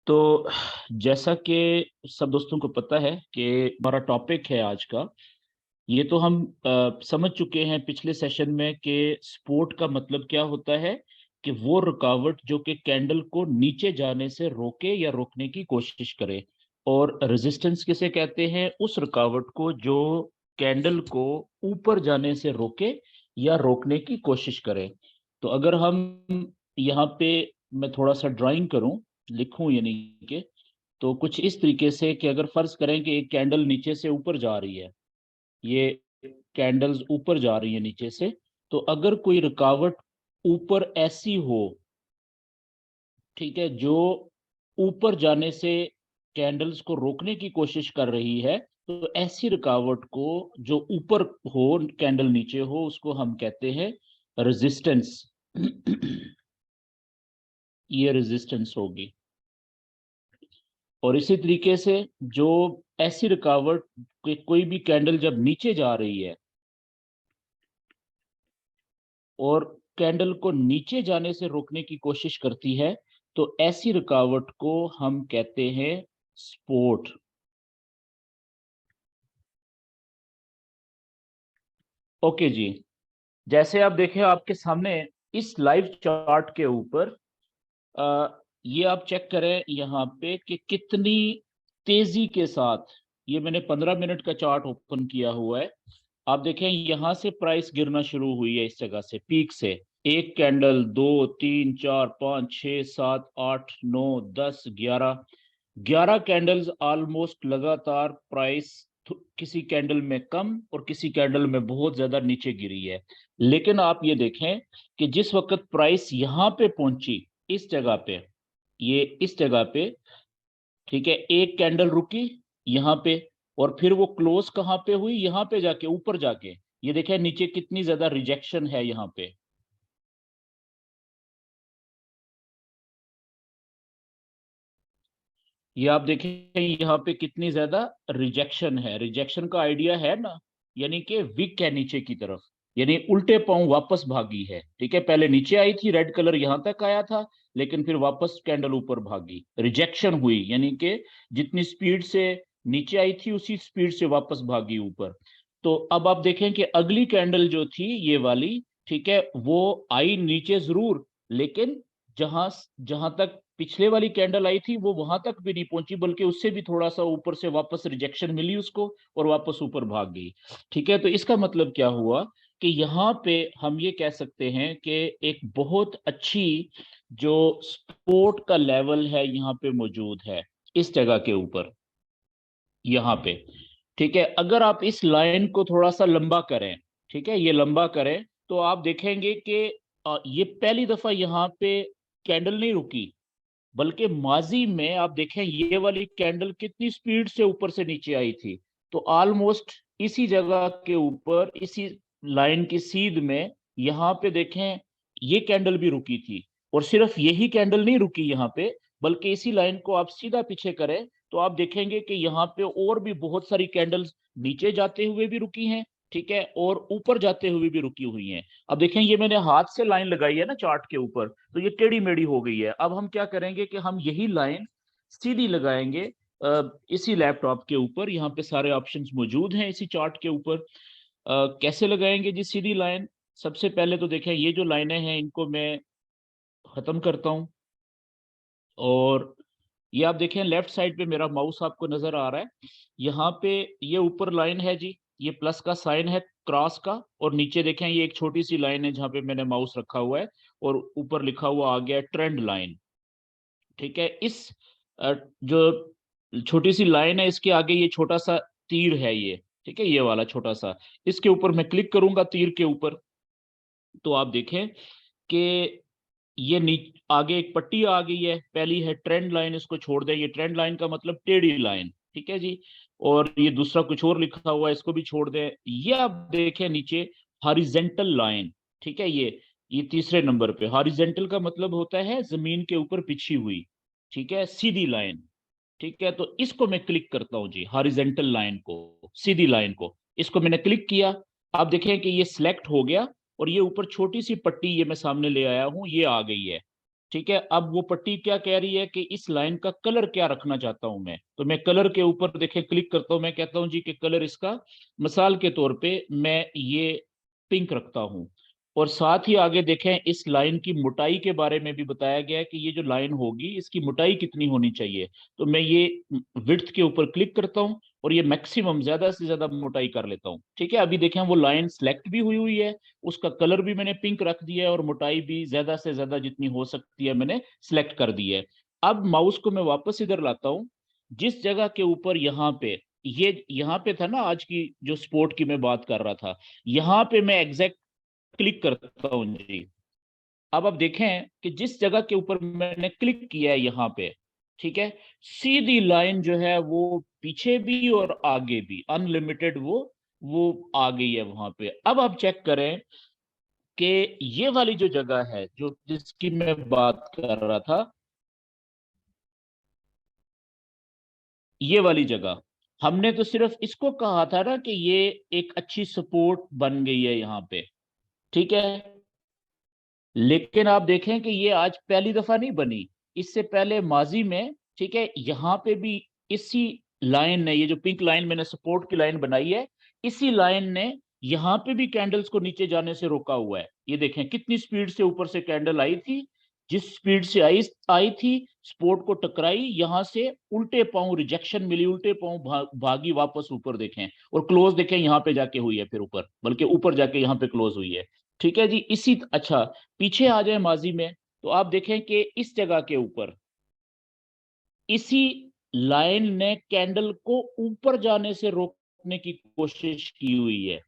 तो जैसा कि सब दोस्तों को पता है कि हमारा टॉपिक है आज का। ये तो हम समझ चुके हैं पिछले सेशन में कि सपोर्ट का मतलब क्या होता है, कि वो रुकावट जो कि कैंडल को नीचे जाने से रोके या रोकने की कोशिश करे। और रेजिस्टेंस किसे कहते हैं? उस रुकावट को जो कैंडल को ऊपर जाने से रोके या रोकने की कोशिश करे। तो अगर हम यहाँ पे मैं थोड़ा सा ड्राइंग करूं, लिखूं यानी कि, तो कुछ इस तरीके से कि अगर फर्ज करें कि एक कैंडल नीचे से ऊपर जा रही है, ये कैंडल्स ऊपर जा रही है नीचे से, तो अगर कोई रुकावट ऊपर ऐसी हो, ठीक है, जो ऊपर जाने से कैंडल्स को रोकने की कोशिश कर रही है, तो ऐसी रुकावट को जो ऊपर हो कैंडल नीचे हो, उसको हम कहते हैं रेजिस्टेंस। ये रेजिस्टेंस होगी। और इसी तरीके से जो ऐसी रुकावट कोई भी कैंडल जब नीचे जा रही है और कैंडल को नीचे जाने से रोकने की कोशिश करती है, तो ऐसी रुकावट को हम कहते हैं सपोर्ट। ओके जी। जैसे आप देखें आपके सामने इस लाइव चार्ट के ऊपर, ये आप चेक करें यहाँ पे कि कितनी तेजी के साथ, ये मैंने 15 मिनट का चार्ट ओपन किया हुआ है। आप देखें यहाँ से प्राइस गिरना शुरू हुई है, इस जगह से पीक से। एक कैंडल, दो, तीन, चार, पाँच, छः, सात, आठ, नौ, 10, 11, 11 कैंडल्स ऑलमोस्ट लगातार प्राइस किसी कैंडल में कम और किसी कैंडल में बहुत ज्यादा नीचे गिरी है। लेकिन आप ये देखें कि जिस वक्त प्राइस यहाँ पे पहुंची, इस जगह पे, ये इस जगह पे, ठीक है, एक कैंडल रुकी यहाँ पे, और फिर वो क्लोज कहाँ पे हुई? यहाँ पे जाके, ऊपर जाके। ये देखें नीचे कितनी ज्यादा रिजेक्शन है यहाँ पे। ये आप देखें यहाँ पे कितनी ज्यादा रिजेक्शन है। रिजेक्शन का आइडिया है ना, यानी कि विक है नीचे की तरफ, यानी उल्टे पांव वापस भागी है। ठीक है, पहले नीचे आई थी, रेड कलर यहां तक आया था, लेकिन फिर वापस कैंडल ऊपर भागी, रिजेक्शन हुई, यानी कि जितनी स्पीड से नीचे आई थी उसी स्पीड से वापस भागी ऊपर। तो अब आप देखें कि अगली कैंडल जो थी ये वाली, ठीक है, वो आई नीचे जरूर, लेकिन जहां जहां तक पिछले वाली कैंडल आई थी वो वहां तक भी नहीं पहुंची, बल्कि उससे भी थोड़ा सा ऊपर से वापस रिजेक्शन मिली उसको और वापस ऊपर भाग गई। ठीक है, तो इसका मतलब क्या हुआ कि यहाँ पे हम ये कह सकते हैं कि एक बहुत अच्छी जो सपोर्ट का लेवल है यहाँ पे मौजूद है, इस जगह के ऊपर, यहाँ पे। ठीक है, अगर आप इस लाइन को थोड़ा सा लंबा करें, ठीक है, ये लंबा करें, तो आप देखेंगे कि ये पहली दफा यहाँ पे कैंडल नहीं रुकी, बल्कि माजी में आप देखें ये वाली कैंडल कितनी स्पीड से ऊपर से नीचे आई थी। तो ऑलमोस्ट इसी जगह के ऊपर, इसी लाइन की सीध में, यहाँ पे देखें ये कैंडल भी रुकी थी। और सिर्फ यही कैंडल नहीं रुकी यहाँ पे, बल्कि इसी लाइन को आप सीधा पीछे करें तो आप देखेंगे कि यहाँ पे और भी बहुत सारी कैंडल्स नीचे जाते हुए भी रुकी हैं, ठीक है, और ऊपर जाते हुए भी रुकी हुई हैं। अब देखें ये मैंने हाथ से लाइन लगाई है ना चार्ट के ऊपर, तो ये टेढ़ी मेढ़ी हो गई है। अब हम क्या करेंगे कि हम यही लाइन सीधी लगाएंगे इसी लैपटॉप के ऊपर। यहाँ पे सारे ऑप्शंस मौजूद हैं इसी चार्ट के ऊपर। कैसे लगाएंगे जी सीधी लाइन? सबसे पहले तो देखें ये जो लाइनें हैं इनको मैं खत्म करता हूँ, और ये आप देखें लेफ्ट साइड पे मेरा माउस आपको नजर आ रहा है, यहाँ पे ये ऊपर लाइन है जी, ये प्लस का साइन है क्रॉस का, और नीचे देखें ये एक छोटी सी लाइन है जहाँ पे मैंने माउस रखा हुआ है, और ऊपर लिखा हुआ आ गया ट्रेंड लाइन। ठीक है, इस जो छोटी सी लाइन है इसके आगे ये छोटा सा तीर है ये, ठीक है, ये वाला छोटा सा, इसके ऊपर मैं क्लिक करूंगा तीर के ऊपर, तो आप देखें कि ये आगे एक पट्टी आ गई है, पहली है ट्रेंड लाइन, इसको छोड़ दें, ये ट्रेंड लाइन का मतलब टेढ़ी लाइन, ठीक है जी। और ये दूसरा कुछ और लिखा हुआ है, इसको भी छोड़ दें। ये आप देखें नीचे हॉरिजेंटल लाइन, ठीक है, ये तीसरे नंबर पे। हॉरिजेंटल का मतलब होता है जमीन के ऊपर पिछी हुई, ठीक है, सीधी लाइन। ठीक है, तो इसको मैं क्लिक करता हूं जी, हॉरिजेंटल लाइन को, सीधी लाइन को, इसको मैंने क्लिक किया। आप देखें कि ये सिलेक्ट हो गया, और ये ऊपर छोटी सी पट्टी ये मैं सामने ले आया हूं, ये आ गई है। ठीक है, अब वो पट्टी क्या कह रही है कि इस लाइन का कलर क्या रखना चाहता हूं मैं, तो मैं कलर के ऊपर देखें क्लिक करता हूं, मैं कहता हूं जी कि कलर इसका मिसाल के तौर पे मैं ये पिंक रखता हूं। और साथ ही आगे देखें इस लाइन की मोटाई के बारे में भी बताया गया है कि ये जो लाइन होगी इसकी मोटाई कितनी होनी चाहिए। तो मैं ये विड्थ के ऊपर क्लिक करता हूं और ये मैक्सिमम ज्यादा से ज्यादा मोटाई कर लेता हूं। ठीक है, अभी देखें वो लाइन सेलेक्ट भी हुई हुई है, उसका कलर भी मैंने पिंक रख दिया है और मोटाई भी ज्यादा से ज्यादा जितनी हो सकती है मैंने सिलेक्ट कर दी है। अब माउस को मैं वापस इधर लाता हूं, जिस जगह के ऊपर यहाँ पे ये यहाँ पे था ना आज की जो स्पोर्ट की मैं बात कर रहा था, यहाँ पे मैं एग्जैक्ट क्लिक करता हूँ जी। अब आप देखें कि जिस जगह के ऊपर मैंने क्लिक किया है यहाँ पे, ठीक है, सीधी लाइन जो है वो पीछे भी और आगे भी अनलिमिटेड वो आ गई है वहां पे। अब आप चेक करें कि ये वाली जो जगह है जो जिसकी मैं बात कर रहा था, ये वाली जगह, हमने तो सिर्फ इसको कहा था ना कि ये एक अच्छी सपोर्ट बन गई है यहाँ पे। ठीक है, लेकिन आप देखें कि ये आज पहली दफा नहीं बनी, इससे पहले माजी में, ठीक है, यहाँ पे भी इसी लाइन ने, ये जो पिंक लाइन मैंने सपोर्ट की लाइन बनाई है, इसी लाइन ने यहाँ पे भी कैंडल्स को नीचे जाने से रोका हुआ है। ये देखें कितनी स्पीड से ऊपर से कैंडल आई थी, जिस स्पीड से आई आई थी, सपोर्ट को टकराई, यहां से उल्टे पांव रिजेक्शन मिली, उल्टे पांव भागी वापस ऊपर देखें, और क्लोज देखें यहाँ पे जाके हुई है, फिर ऊपर, बल्कि ऊपर जाके यहाँ पे क्लोज हुई है। ठीक है जी, इसी अच्छा पीछे आ जाए माजी में, तो आप देखें कि इस जगह के ऊपर इसी लाइन ने कैंडल को ऊपर जाने से रोकने की कोशिश की हुई है,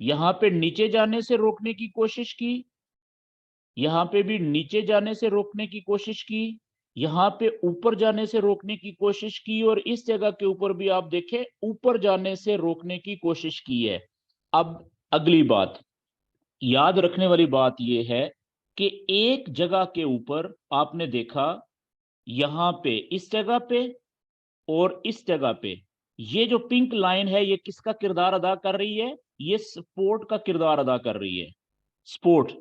यहां पे नीचे जाने से रोकने की कोशिश की, यहां पे भी नीचे जाने से रोकने की कोशिश की, यहां पे ऊपर जाने से रोकने की कोशिश की, और इस जगह के ऊपर भी आप देखें ऊपर जाने से रोकने की कोशिश की है। अब अगली बात, याद रखने वाली बात यह है कि एक जगह के ऊपर आपने देखा, यहां पे इस जगह पे और इस जगह पे, ये जो पिंक लाइन है ये किसका किरदार अदा कर रही है, ये सपोर्ट का किरदार अदा कर रही है। सपोर्ट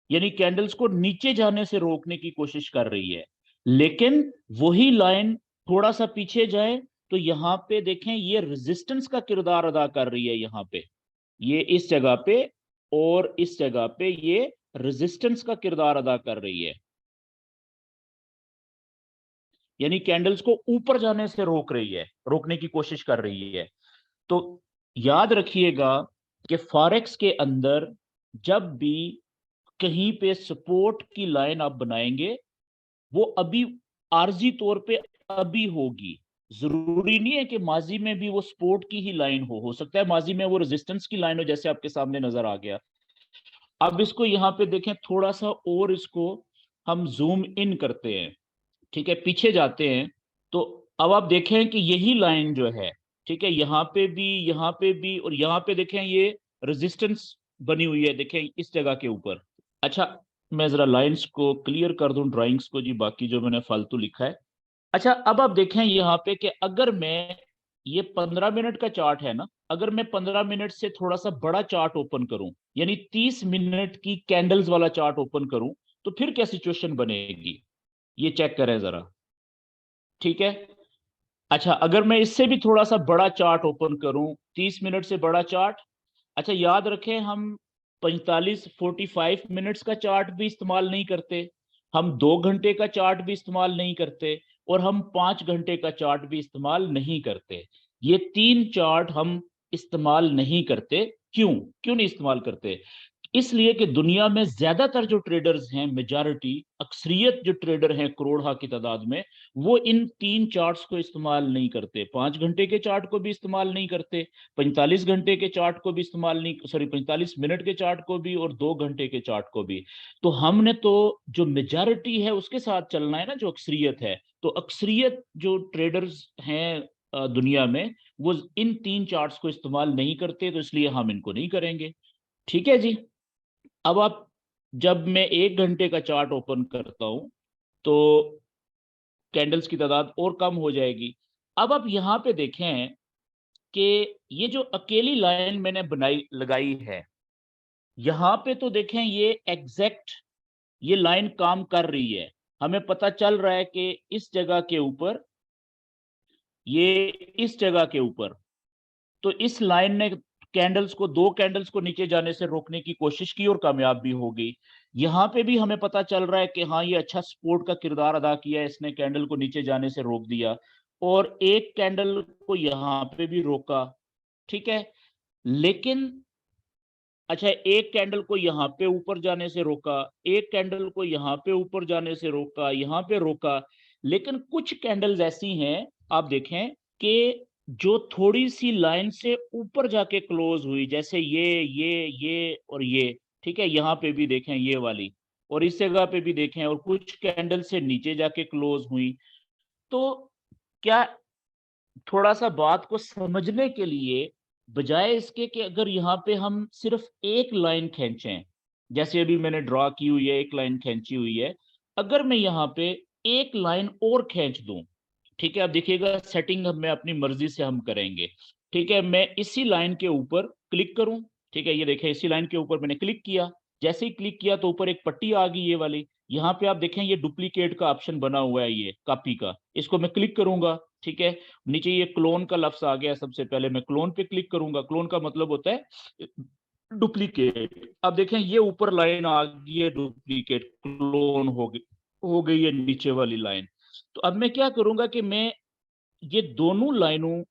यानी कैंडल्स को नीचे जाने से रोकने की कोशिश कर रही है। लेकिन वही लाइन थोड़ा सा पीछे जाए तो यहां पे देखें ये रेजिस्टेंस का किरदार अदा कर रही है। यहां पे ये इस जगह पे और इस जगह पे ये रेजिस्टेंस का किरदार अदा कर रही है, यानी कैंडल्स को ऊपर जाने से रोक रही है, रोकने की कोशिश कर रही है। तो याद रखिएगा कि फॉरेक्स के अंदर जब भी कहीं पे सपोर्ट की लाइन आप बनाएंगे, वो अभी आर्जी तौर पे अभी होगी, जरूरी नहीं है कि माजी में भी वो सपोर्ट की ही लाइन हो सकता है माजी में वो रेजिस्टेंस की लाइन हो, जैसे आपके सामने नजर आ गया। अब इसको यहाँ पे देखें थोड़ा सा और, इसको हम जूम इन करते हैं, ठीक है, पीछे जाते हैं, तो अब आप देखें कि यही लाइन जो है, ठीक है, यहाँ पे भी, यहाँ पे भी, और यहाँ पे देखें ये रेजिस्टेंस बनी हुई है, देखें इस जगह के ऊपर। अच्छा, मैं जरा लाइंस को क्लियर कर दूं, ड्राइंग्स को जी, बाकी जो मैंने फालतू लिखा है। अच्छा, अब आप देखें यहाँ पे कि अगर मैं, ये 15 मिनट का चार्ट है ना, अगर मैं 15 मिनट से थोड़ा सा बड़ा चार्ट ओपन करूं, यानी 30 मिनट की कैंडल्स वाला चार्ट ओपन करूं, तो फिर क्या सिचुएशन बनेगी, ये चेक करें जरा। ठीक है, अच्छा अगर मैं इससे भी थोड़ा सा बड़ा चार्ट ओपन करूं, 30 मिनट से बड़ा चार्ट, अच्छा याद रखें हम 45 का चार्ट भी इस्तेमाल नहीं करते, हम 2 घंटे का चार्ट भी इस्तेमाल नहीं करते, और हम 5 घंटे का चार्ट भी इस्तेमाल नहीं करते। ये 3 चार्ट हम इस्तेमाल नहीं करते। क्यों क्यों नहीं इस्तेमाल करते? इसलिए कि दुनिया में ज्यादातर जो ट्रेडर्स हैं, मेजॉरिटी, अक्सरियत जो ट्रेडर हैं करोड़ों की तादाद में, वो इन 3 चार्ट्स को इस्तेमाल नहीं करते। 5 घंटे के चार्ट को भी इस्तेमाल नहीं करते, 45 घंटे के चार्ट को भी इस्तेमाल नहीं, सॉरी 45 मिनट के चार्ट को भी, और 2 घंटे के चार्ट को भी। तो हमने तो जो मेजॉरिटी है उसके साथ चलना है ना, जो अक्सरियत है। तो अक्सरियत जो ट्रेडर्स हैं दुनिया में, वो इन 3 चार्ट्स को इस्तेमाल नहीं करते, तो इसलिए हम इनको नहीं करेंगे। ठीक है जी। अब आप, जब मैं 1 घंटे का चार्ट ओपन करता हूं तो कैंडल्स की तादाद और कम हो जाएगी। अब आप यहां पे देखें कि ये जो अकेली लाइन मैंने बनाई लगाई है, यहां पे तो देखें ये एग्जैक्ट ये लाइन काम कर रही है, हमें पता चल रहा है कि इस जगह के ऊपर, ये इस जगह के ऊपर, तो इस लाइन ने कैंडल्स को, दो कैंडल्स को नीचे जाने से रोकने की कोशिश की और कामयाब भी हो गई। यहाँ पे भी हमें पता चल रहा है कि हाँ, ये अच्छा सपोर्ट का किरदार अदा किया है, इसने कैंडल को नीचे जाने से रोक दिया और एक कैंडल को यहाँ पे भी रोका, ठीक है। लेकिन अच्छा, एक कैंडल को यहाँ पे ऊपर जाने से रोका, एक कैंडल को यहाँ पे ऊपर जाने से रोका, यहाँ पे रोका, लेकिन कुछ कैंडल्स ऐसी हैं, आप देखें, कि जो थोड़ी सी लाइन से ऊपर जाके क्लोज हुई, जैसे ये और ये, ठीक है। यहाँ पे भी देखें ये वाली, और इस जगह पे भी देखें, और कुछ कैंडल से नीचे जाके क्लोज हुई। तो क्या, थोड़ा सा बात को समझने के लिए, बजाय इसके कि अगर यहाँ पे हम सिर्फ एक लाइन खींचें, जैसे अभी मैंने ड्रॉ की हुई है, एक लाइन खींची हुई है, अगर मैं यहाँ पे एक लाइन और खींच दूं, ठीक है। अब देखिएगा, सेटिंग मैं अपनी मर्जी से हम करेंगे, ठीक है। मैं इसी लाइन के ऊपर क्लिक करूं, ठीक है, ये देखें, इसी लाइन के ऊपर मैंने क्लिक किया, जैसे ही क्लिक किया तो ऊपर एक पट्टी आ गई, ये वाली। यहाँ पे आप देखें, ये डुप्लीकेट का ऑप्शन बना हुआ है, ये कॉपी का, इसको मैं क्लिक करूंगा, ठीक है। नीचे ये क्लोन का लफ्ज आ गया, सबसे पहले मैं क्लोन पे क्लिक करूंगा। क्लोन का मतलब होता है डुप्लीकेट। अब देखें, ये ऊपर लाइन आ गई है डुप्लीकेट, क्लोन हो गई है नीचे वाली लाइन। तो अब मैं क्या करूंगा कि मैं ये दोनों लाइनों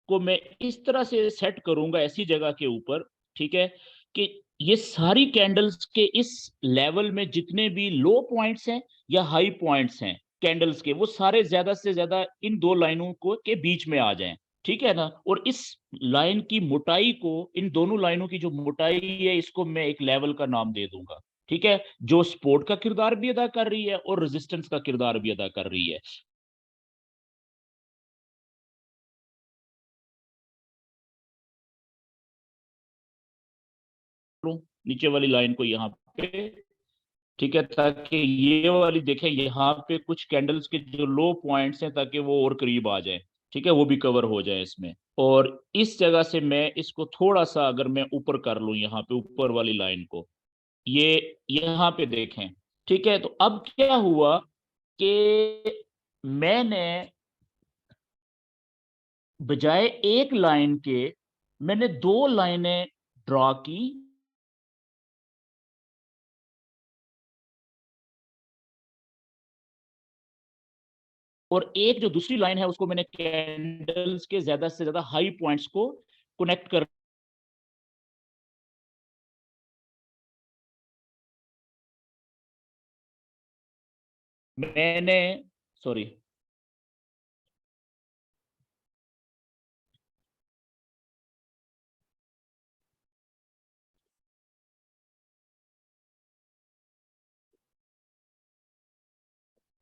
को मैं इस तरह से सेट करूंगा ऐसी जगह के ऊपर, ठीक है, कि ये सारी कैंडल्स के इस लेवल में जितने भी लो पॉइंट्स हैं या हाई पॉइंट्स हैं कैंडल्स के, वो सारे ज्यादा से ज्यादा इन दो लाइनों को के बीच में आ जाएं, ठीक है ना। और इस लाइन की मोटाई को, इन दोनों लाइनों की जो मोटाई है, इसको मैं एक लेवल का नाम दे दूंगा, ठीक है, जो सपोर्ट का किरदार भी अदा कर रही है और रेजिस्टेंस का किरदार भी अदा कर रही है। नीचे वाली लाइन को यहाँ पे, ठीक है, ताकि ये वाली देखें, यहाँ पे कुछ कैंडल्स के जो लो पॉइंट्स हैं, ताकि वो और करीब आ जाए, ठीक है, वो भी कवर हो जाए इसमें। और इस जगह से मैं इसको थोड़ा सा अगर मैं ऊपर कर लूं, यहाँ पे ऊपर वाली लाइन को, ये यहाँ पे देखें, ठीक है। तो अब क्या हुआ कि मैंने बजाय एक लाइन के, मैंने दो लाइनें ड्रॉ की, और एक जो दूसरी लाइन है उसको मैंने कैंडल्स के ज्यादा से ज्यादा हाई पॉइंट्स को कनेक्ट कर, मैंने, सॉरी,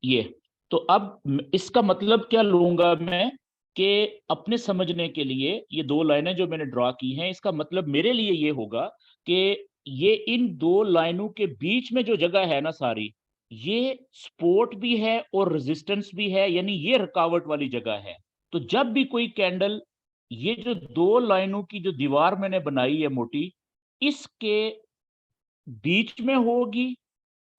ये, तो अब इसका मतलब क्या लूंगा मैं, कि अपने समझने के लिए ये दो लाइनें जो मैंने ड्रॉ की हैं, इसका मतलब मेरे लिए ये होगा कि ये इन दो लाइनों के बीच में जो जगह है ना सारी, ये सपोर्ट भी है और रेजिस्टेंस भी है, यानी ये रुकावट वाली जगह है। तो जब भी कोई कैंडल, ये जो दो लाइनों की जो दीवार मैंने बनाई है मोटी, इसके बीच में होगी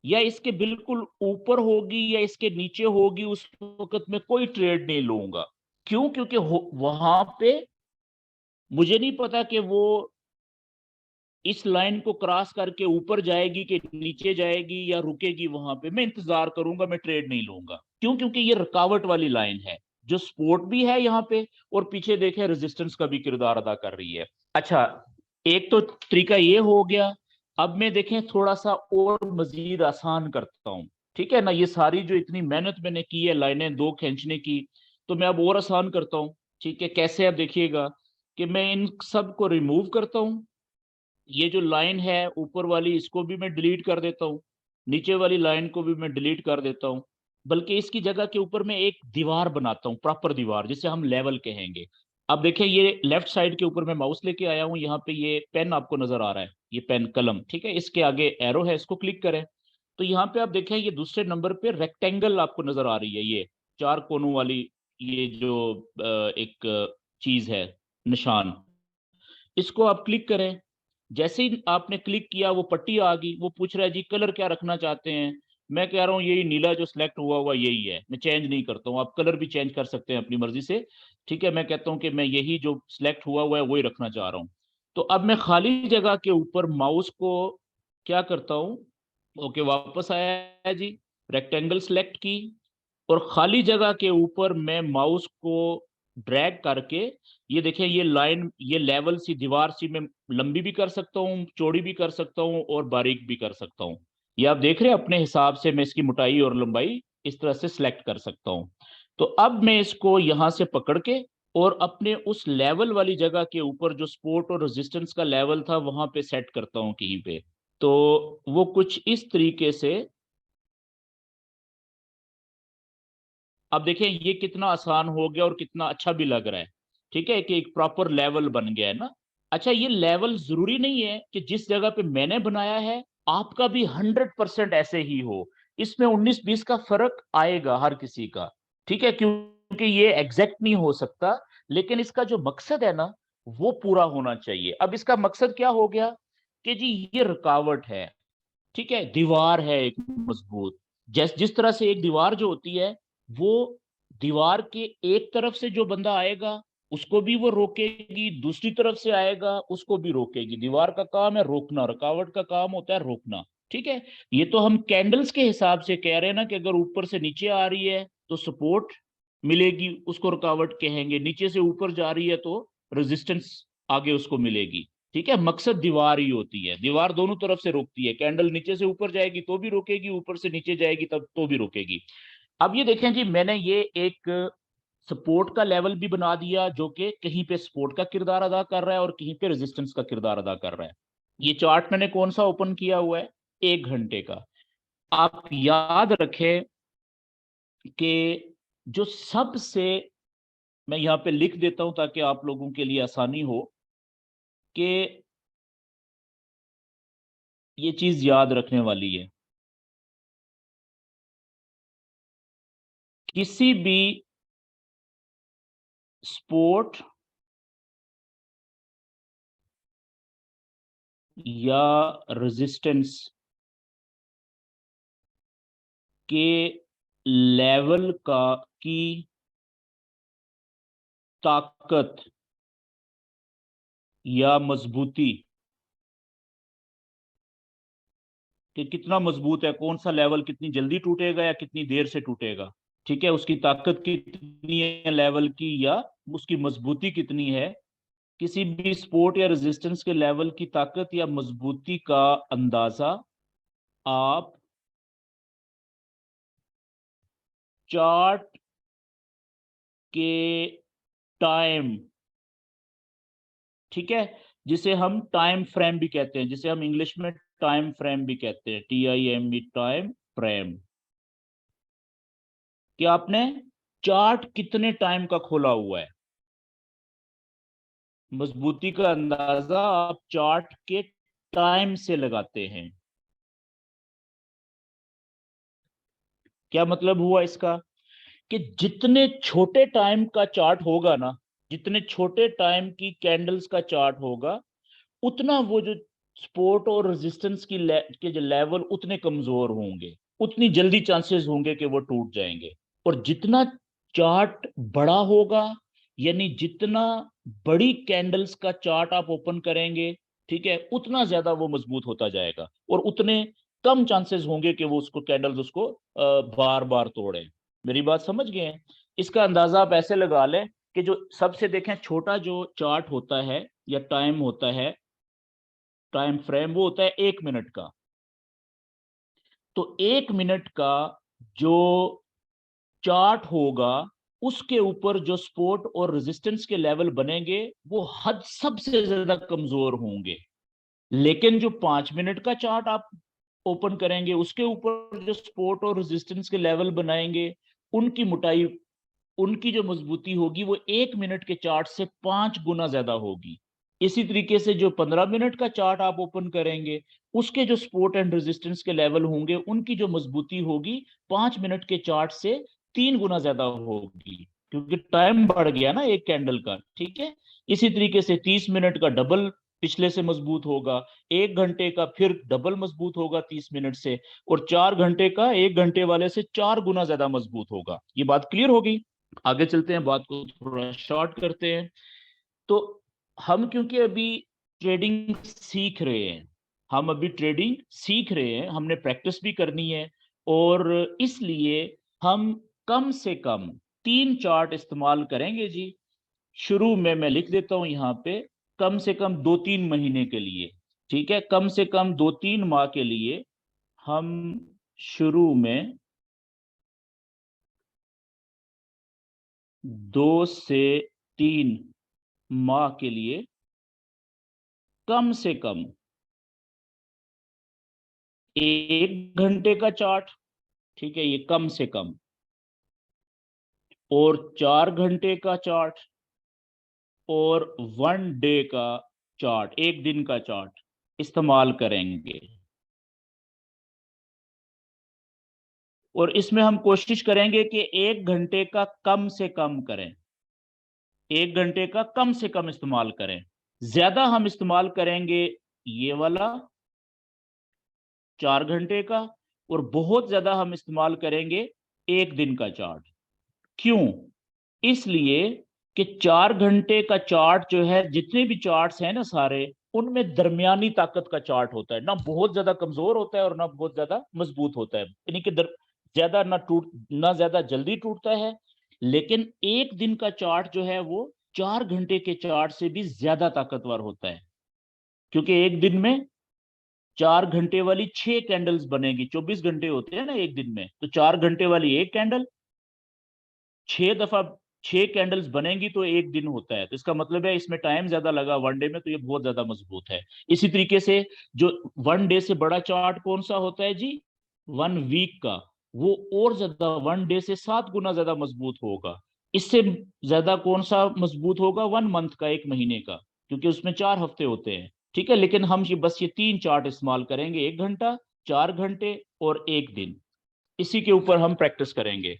या इसके बिल्कुल ऊपर होगी या इसके नीचे होगी, उस वक्त मैं कोई ट्रेड नहीं लूंगा। क्यों? क्योंकि वहां पे मुझे नहीं पता कि वो इस लाइन को क्रॉस करके ऊपर जाएगी कि नीचे जाएगी या रुकेगी, वहां पे मैं इंतजार करूंगा, मैं ट्रेड नहीं लूंगा। क्यों? क्योंकि ये रुकावट वाली लाइन है, जो सपोर्ट भी है यहाँ पे, और पीछे देखे रेजिस्टेंस का भी किरदार अदा कर रही है। अच्छा, एक तो तरीका ये हो गया। अब मैं देखें थोड़ा सा और मजीद आसान करता हूँ, ठीक है ना। ये सारी जो इतनी मेहनत मैंने की है लाइनें दो खींचने की, तो मैं अब और आसान करता हूँ, ठीक है। कैसे? अब देखिएगा कि मैं इन सब को रिमूव करता हूँ। ये जो लाइन है ऊपर वाली, इसको भी मैं डिलीट कर देता हूँ, नीचे वाली लाइन को भी मैं डिलीट कर देता हूँ। बल्कि इसकी जगह के ऊपर मैं एक दीवार बनाता हूँ, प्रॉपर दीवार, जिसे हम लेवल कहेंगे। अब देखें, ये लेफ्ट साइड के ऊपर मैं माउस लेके आया हूँ, यहाँ पे ये पेन आपको नजर आ रहा है, ये पेन कलम, ठीक है, इसके आगे एरो है, इसको क्लिक करें। तो यहाँ पे आप देखें, ये दूसरे नंबर पे रेक्टेंगल आपको नजर आ रही है, ये चार कोनों वाली, ये जो एक चीज है, निशान, इसको आप क्लिक करें। जैसे ही आपने क्लिक किया वो पट्टी आ गई, वो पूछ रहा है जी कलर क्या रखना चाहते हैं। मैं कह रहा हूँ यही नीला जो सिलेक्ट हुआ हुआ यही है, मैं चेंज नहीं करता हूँ, आप कलर भी चेंज कर सकते हैं अपनी मर्जी से। ठीक है, मैं कहता हूँ कि मैं यही जो सिलेक्ट हुआ हुआ है वही रखना चाह रहा हूँ। तो अब मैं खाली जगह के ऊपर माउस को क्या करता हूँ, ओके वापस आया है जी, रेक्टेंगल सेलेक्ट की, और खाली जगह के ऊपर मैं माउस को ड्रैग करके, ये देखें ये लाइन, ये लेवल सी दीवार सी मैं लंबी भी कर सकता हूँ, चौड़ी भी कर सकता हूँ और बारीक भी कर सकता हूँ। ये आप देख रहे हैं अपने हिसाब से मैं इसकी मोटाई और लंबाई इस तरह से सिलेक्ट कर सकता हूँ। तो अब मैं इसको यहां से पकड़ के और अपने उस लेवल वाली जगह के ऊपर जो सपोर्ट और रेजिस्टेंस का लेवल था वहां पे सेट करता हूँ कहीं पे। तो वो कुछ इस तरीके से, अब देखें ये कितना आसान हो गया और कितना अच्छा भी लग रहा है। ठीक है कि एक प्रॉपर लेवल बन गया है ना। अच्छा, ये लेवल जरूरी नहीं है कि जिस जगह पे मैंने बनाया है आपका भी 100% ऐसे ही हो। इसमें 19-20 का फर्क आएगा हर किसी का। ठीक है, क्योंकि ये एग्जैक्ट नहीं हो सकता, लेकिन इसका जो मकसद है ना वो पूरा होना चाहिए। अब इसका मकसद क्या हो गया कि जी ये रुकावट है, ठीक है, दीवार है एक मजबूत। जिस तरह से एक दीवार जो होती है, वो दीवार के एक तरफ से जो बंदा आएगा उसको भी वो रोकेगी, दूसरी तरफ से आएगा उसको भी रोकेगी। दीवार का काम है रोकना, रुकावट का काम होता है रोकना। ठीक है, ये तो हम कैंडल्स के हिसाब से कह रहे हैं ना कि अगर ऊपर से नीचे आ रही है तो सपोर्ट मिलेगी, उसको रुकावट कहेंगे, नीचे से ऊपर जा रही है तो रेजिस्टेंस आगे उसको मिलेगी। ठीक है, मकसद दीवार ही होती है, दीवार दोनों तरफ से रोकती है, कैंडल नीचे से ऊपर जाएगी तो भी रोकेगी, ऊपर से नीचे जाएगी तब तो भी रोकेगी। अब ये देखें जी, मैंने ये एक सपोर्ट का लेवल भी बना दिया जो कि कहीं पे सपोर्ट का किरदार अदा कर रहा है और कहीं पे रेजिस्टेंस का किरदार अदा कर रहा है। ये चार्ट मैंने कौन सा ओपन किया हुआ है, 1 घंटे का। आप याद रखें कि जो सबसे, मैं यहां पे लिख देता हूं ताकि आप लोगों के लिए आसानी हो कि ये चीज याद रखने वाली है। किसी भी स्पोर्ट या रेजिस्टेंस के लेवल का की ताकत या मजबूती, कि कितना मजबूत है, कौन सा लेवल कितनी जल्दी टूटेगा या कितनी देर से टूटेगा। ठीक है, उसकी ताकत कितनी है लेवल की, या उसकी मजबूती कितनी है। किसी भी सपोर्ट या रेजिस्टेंस के लेवल की ताकत या मजबूती का अंदाजा आप चार्ट के टाइम, ठीक है, जिसे हम टाइम फ्रेम भी कहते हैं, जिसे हम इंग्लिश में टाइम फ्रेम भी कहते हैं, TIME, टाइम फ्रेम, कि आपने चार्ट कितने टाइम का खोला हुआ है। मजबूती का अंदाजा आप चार्ट के टाइम से लगाते हैं। क्या मतलब हुआ इसका, कि जितने छोटे टाइम का चार्ट होगा ना, जितने छोटे टाइम की कैंडल्स का चार्ट होगा, उतना वो जो सपोर्ट और रेजिस्टेंस के जो लेवल उतने कमजोर होंगे, उतनी जल्दी चांसेस होंगे कि वो टूट जाएंगे। और जितना चार्ट बड़ा होगा, यानी जितना बड़ी कैंडल्स का चार्ट आप ओपन करेंगे, ठीक है, उतना ज्यादा वो मजबूत होता जाएगा और उतने कम चांसेस होंगे कि वो उसको कैंडल्स उसको बार बार तोड़े। मेरी बात समझ गए हैं। इसका अंदाजा आप ऐसे लगा लें कि जो सबसे देखें छोटा जो चार्ट होता है या टाइम होता है, टाइम फ्रेम, वो होता है 1 मिनट का। तो 1 मिनट का जो चार्ट होगा, उसके ऊपर जो सपोर्ट और रेजिस्टेंस के लेवल बनेंगे वो हद सबसे ज्यादा कमजोर होंगे। लेकिन जो 5 मिनट का चार्ट आप ओपन करेंगे, उसके ऊपर जो सपोर्ट और रेजिस्टेंस के लेवल बनाएंगे, उनकी मोटाई, उनकी जो मजबूती होगी वो 1 मिनट के चार्ट से 5 गुना ज्यादा होगी। इसी तरीके से जो 15 मिनट का चार्ट आप ओपन करेंगे, उसके जो सपोर्ट एंड रेजिस्टेंस के लेवल होंगे, उनकी जो मजबूती होगी 5 मिनट के चार्ट से 3 गुना ज्यादा होगी, क्योंकि टाइम बढ़ गया ना एक कैंडल का। ठीक है, इसी तरीके से 30 मिनट का डबल पिछले से मजबूत होगा, 1 घंटे का फिर डबल मजबूत होगा 30 मिनट से, और 4 घंटे का 1 घंटे वाले से 4 गुना ज्यादा मजबूत होगा। ये बात क्लियर होगी। आगे चलते हैं, बात को थोड़ा शॉर्ट करते हैं। तो हम क्योंकि अभी ट्रेडिंग सीख रहे हैं, हम अभी ट्रेडिंग सीख रहे हैं, हमने प्रैक्टिस भी करनी है, और इसलिए हम कम से कम 3 चार्ट इस्तेमाल करेंगे जी। शुरू में मैं लिख देता हूं यहाँ पे, कम से कम 2-3 महीने के लिए, ठीक है, कम से कम 2-3 माह के लिए हम शुरू में 2 से 3 माह के लिए कम से कम 1 घंटे का चार्ट, ठीक है, ये कम से कम, और 4 घंटे का चार्ट, और 1 डे का चार्ट, 1 दिन का चार्ट इस्तेमाल करेंगे। और इसमें हम कोशिश करेंगे कि 1 घंटे का कम से कम करें, 1 घंटे का कम से कम इस्तेमाल करें। ज्यादा हम इस्तेमाल करेंगे ये वाला 4 घंटे का, और बहुत ज्यादा हम इस्तेमाल करेंगे 1 दिन का चार्ट। क्यों? इसलिए कि 4 घंटे का चार्ट जो है, जितने भी चार्ट्स हैं ना सारे, उनमें दरमियानी ताकत का चार्ट होता है, ना बहुत ज्यादा कमजोर होता है और ना बहुत ज्यादा मजबूत होता है, यानी कि ज्यादा ना ज्यादा जल्दी टूटता है। लेकिन 1 दिन का चार्ट जो है वो 4 घंटे के चार्ट से भी ज्यादा ताकतवर होता है, क्योंकि 1 दिन में 4 घंटे वाली 6 कैंडल्स बनेगी। 24 घंटे होते हैं ना 1 दिन में, तो 4 घंटे वाली 1 कैंडल, 6 दफा 6 कैंडल्स बनेंगी तो 1 दिन होता है। तो इसका मतलब है इसमें टाइम ज्यादा लगा 1 डे में, तो ये बहुत ज्यादा मजबूत है। इसी तरीके से जो 1 डे से बड़ा चार्ट कौन सा होता है जी, 1 वीक का, वो और ज्यादा 1 डे से 7 गुना ज्यादा मजबूत होगा। इससे ज्यादा कौन सा मजबूत होगा, 1 मंथ का, 1 महीने का, क्योंकि उसमें 4 हफ्ते होते हैं, ठीक है। लेकिन हम ये बस ये 3 चार्ट इस्तेमाल करेंगे, 1 घंटा, 4 घंटे और 1 दिन। इसी के ऊपर हम प्रैक्टिस करेंगे।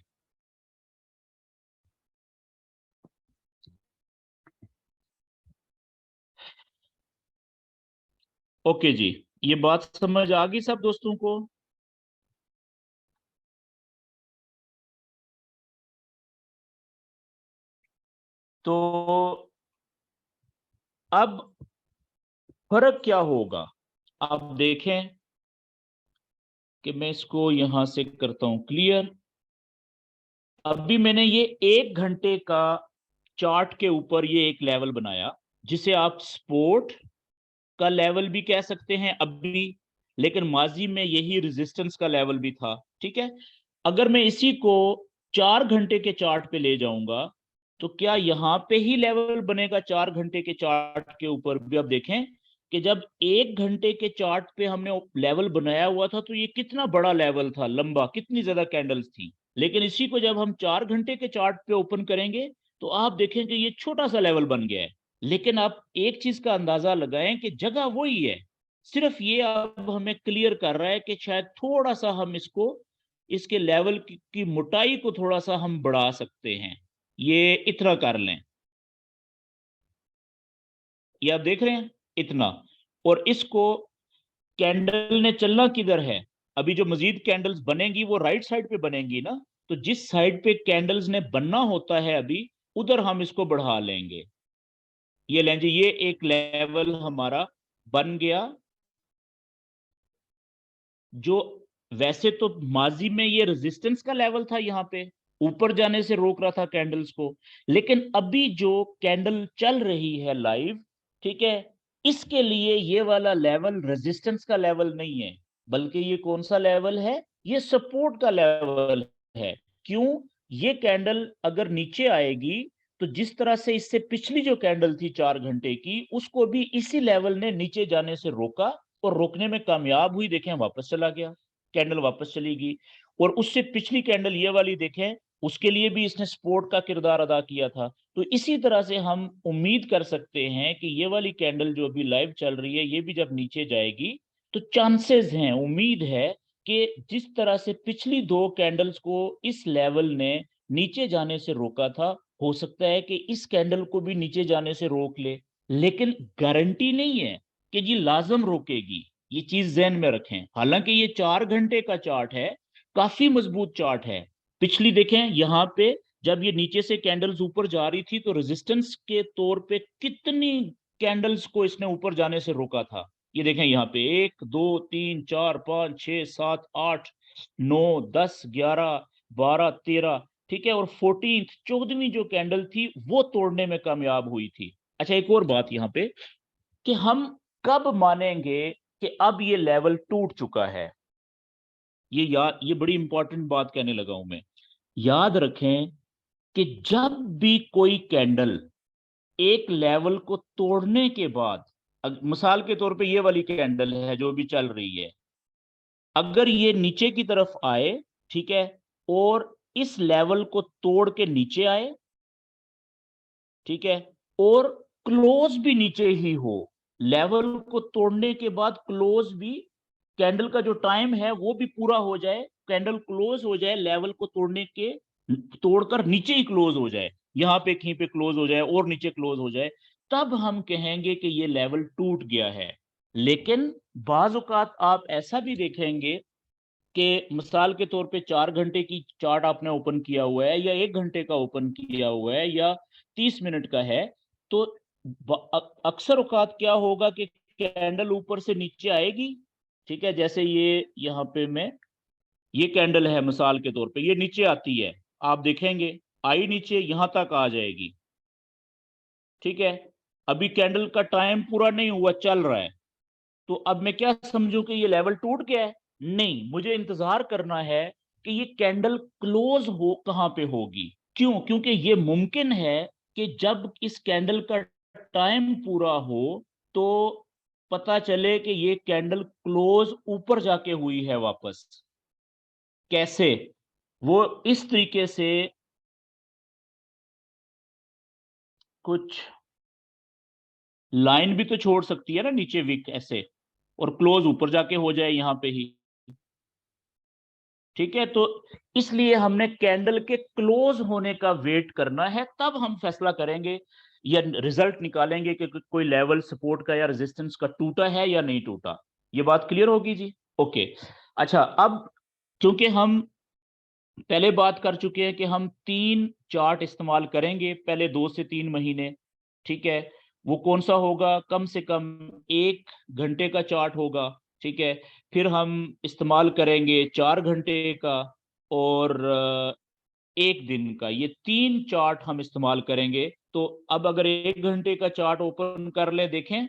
ओके जी, ये बात समझ आ गई सब दोस्तों को? तो अब फर्क क्या होगा, आप देखें कि मैं इसको यहां से करता हूं क्लियर। अभी मैंने ये 1 घंटे का चार्ट के ऊपर ये एक लेवल बनाया, जिसे आप सपोर्ट का लेवल भी कह सकते हैं अभी, लेकिन माजी में यही रेजिस्टेंस का लेवल भी था, ठीक है। अगर मैं इसी को 4 घंटे के चार्ट पे ले जाऊंगा, तो क्या यहां पे ही लेवल बनेगा 4 घंटे के चार्ट के ऊपर भी? आप देखें कि जब 1 घंटे के चार्ट पे हमने लेवल बनाया हुआ था, तो ये कितना बड़ा लेवल था, लंबा, कितनी ज्यादा कैंडल्स थी। लेकिन इसी को जब हम 4 घंटे के चार्ट पे ओपन करेंगे, तो आप देखेंगे ये छोटा सा लेवल बन गया है। लेकिन आप एक चीज का अंदाजा लगाएं कि जगह वही है, सिर्फ ये अब हमें क्लियर कर रहा है कि शायद थोड़ा सा हम इसको, इसके लेवल की मोटाई को थोड़ा सा हम बढ़ा सकते हैं। ये इतना कर लें, ये आप देख रहे हैं, इतना। और इसको, कैंडल ने चलना किधर है, अभी जो मजीद कैंडल्स बनेंगी वो राइट साइड पे बनेंगी ना, तो जिस साइड पे कैंडल्स ने बनना होता है अभी, उधर हम इसको बढ़ा लेंगे। ये लें जी, ये एक लेवल हमारा बन गया, जो वैसे तो माजी में ये रेजिस्टेंस का लेवल था, यहाँ पे ऊपर जाने से रोक रहा था कैंडल्स को। लेकिन अभी जो कैंडल चल रही है लाइव, ठीक है, इसके लिए ये वाला लेवल रेजिस्टेंस का लेवल नहीं है, बल्कि ये कौन सा लेवल है, ये सपोर्ट का लेवल है। क्यों? ये कैंडल अगर नीचे आएगी, तो जिस तरह से इससे पिछली जो कैंडल थी 4 घंटे की, उसको भी इसी लेवल ने नीचे जाने से रोका, और रोकने में कामयाब हुई। देखें, वापस चला गया, कैंडल वापस चली गई। और उससे पिछली कैंडल ये वाली देखें, उसके लिए भी इसने सपोर्ट का किरदार अदा किया था। तो इसी तरह से हम उम्मीद कर सकते हैं कि ये वाली कैंडल जो अभी लाइव चल रही है, ये भी जब नीचे जाएगी, तो चांसेस हैं, उम्मीद है कि जिस तरह से पिछली 2 कैंडल्स को इस लेवल ने नीचे जाने से रोका था, हो सकता है कि इस कैंडल को भी नीचे जाने से रोक ले। लेकिन गारंटी नहीं है कि जी लाजम रोकेगी। ये चीज जहन में रखें। हालांकि ये 4 घंटे का चार्ट है, काफी मजबूत चार्ट है। पिछली देखें यहाँ पे, जब ये नीचे से कैंडल्स ऊपर जा रही थी तो रेजिस्टेंस के तौर पे कितनी कैंडल्स को इसने ऊपर जाने से रोका था। ये देखें यहाँ पे 1 2 3 4 5 6 7 8 9 10 11 12 13, ठीक है, और 14वीं जो कैंडल थी वो तोड़ने में कामयाब हुई थी। अच्छा, एक और बात यहाँ पे कि हम कब मानेंगे कि अब ये लेवल टूट चुका है। ये बड़ी इंपॉर्टेंट बात कहने लगा हूं मैं। याद रखें कि जब भी कोई कैंडल एक लेवल को तोड़ने के बाद, मिसाल के तौर पे ये वाली कैंडल है जो भी चल रही है, अगर ये नीचे की तरफ आए, ठीक है, और इस लेवल को तोड़ के नीचे आए, ठीक है, और क्लोज भी नीचे ही हो, लेवल को तोड़ने के बाद क्लोज भी, कैंडल का जो टाइम है वो भी पूरा हो जाए, कैंडल क्लोज हो जाए, लेवल को तोड़ने के, तोड़कर नीचे ही क्लोज हो जाए, यहां पे कहीं पे क्लोज हो जाए और नीचे क्लोज हो जाए, तब हम कहेंगे कि ये लेवल टूट गया है। लेकिन बाज औकात आप ऐसा भी देखेंगे कि मिसाल के तौर पे 4 घंटे की चार्ट आपने ओपन किया हुआ है, या 1 घंटे का ओपन किया हुआ है, या 30 मिनट का है, तो अक्सर औकात क्या होगा कि कैंडल ऊपर से नीचे आएगी, ठीक है, जैसे ये यहाँ पे मैं, ये कैंडल है मिसाल के तौर पे, ये नीचे आती है, आप देखेंगे आई नीचे यहां तक आ जाएगी, ठीक है, अभी कैंडल का टाइम पूरा नहीं हुआ, चल रहा है, तो अब मैं क्या समझूं कि ये लेवल टूट गया है? नहीं, मुझे इंतजार करना है कि ये कैंडल क्लोज हो कहां पे होगी। क्यों? क्योंकि ये मुमकिन है कि जब इस कैंडल का टाइम पूरा हो तो पता चले कि ये कैंडल क्लोज ऊपर जाके हुई है वापस। कैसे? वो इस तरीके से कुछ लाइन भी तो छोड़ सकती है ना नीचे विक ऐसे, और क्लोज ऊपर जाके हो जाए यहां पे ही, ठीक है। तो इसलिए हमने कैंडल के क्लोज होने का वेट करना है, तब हम फैसला करेंगे या रिजल्ट निकालेंगे कि कोई लेवल सपोर्ट का या रेजिस्टेंस का टूटा है या नहीं टूटा। ये बात क्लियर होगी जी? ओके। अच्छा, अब क्योंकि हम पहले बात कर चुके हैं कि हम 3 चार्ट इस्तेमाल करेंगे पहले 2 से 3 महीने, ठीक है, वो कौन सा होगा? कम से कम 1 घंटे का चार्ट होगा, ठीक है, फिर हम इस्तेमाल करेंगे 4 घंटे का, और 1 दिन का, ये 3 चार्ट हम इस्तेमाल करेंगे। तो अब अगर 1 घंटे का चार्ट ओपन कर ले, देखें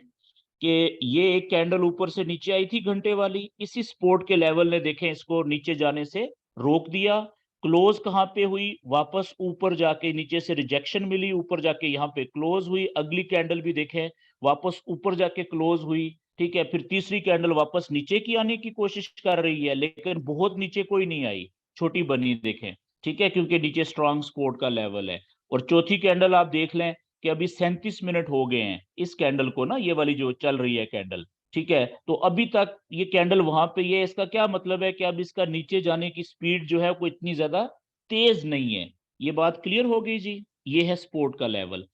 कि ये एक कैंडल ऊपर से नीचे आई थी घंटे वाली, इसी सपोर्ट के लेवल ने देखें इसको नीचे जाने से रोक दिया। क्लोज कहाँ पे हुई? वापस ऊपर जाके, नीचे से रिजेक्शन मिली, ऊपर जाके यहाँ पे क्लोज हुई। अगली कैंडल भी देखें, वापस ऊपर जाके क्लोज हुई, ठीक है, फिर तीसरी कैंडल वापस नीचे की आने की कोशिश कर रही है, लेकिन बहुत नीचे कोई नहीं आई, छोटी बनी देखें, ठीक है, क्योंकि नीचे स्ट्रॉन्ग सपोर्ट का लेवल है। और चौथी कैंडल आप देख लें कि अभी 37 मिनट हो गए हैं इस कैंडल को ना, ये वाली जो चल रही है कैंडल, ठीक है, तो अभी तक ये कैंडल वहां पे, ये इसका क्या मतलब है कि अब इसका नीचे जाने की स्पीड जो है कोई इतनी ज्यादा तेज नहीं है। ये बात क्लियर हो गई जी? ये है सपोर्ट का लेवल।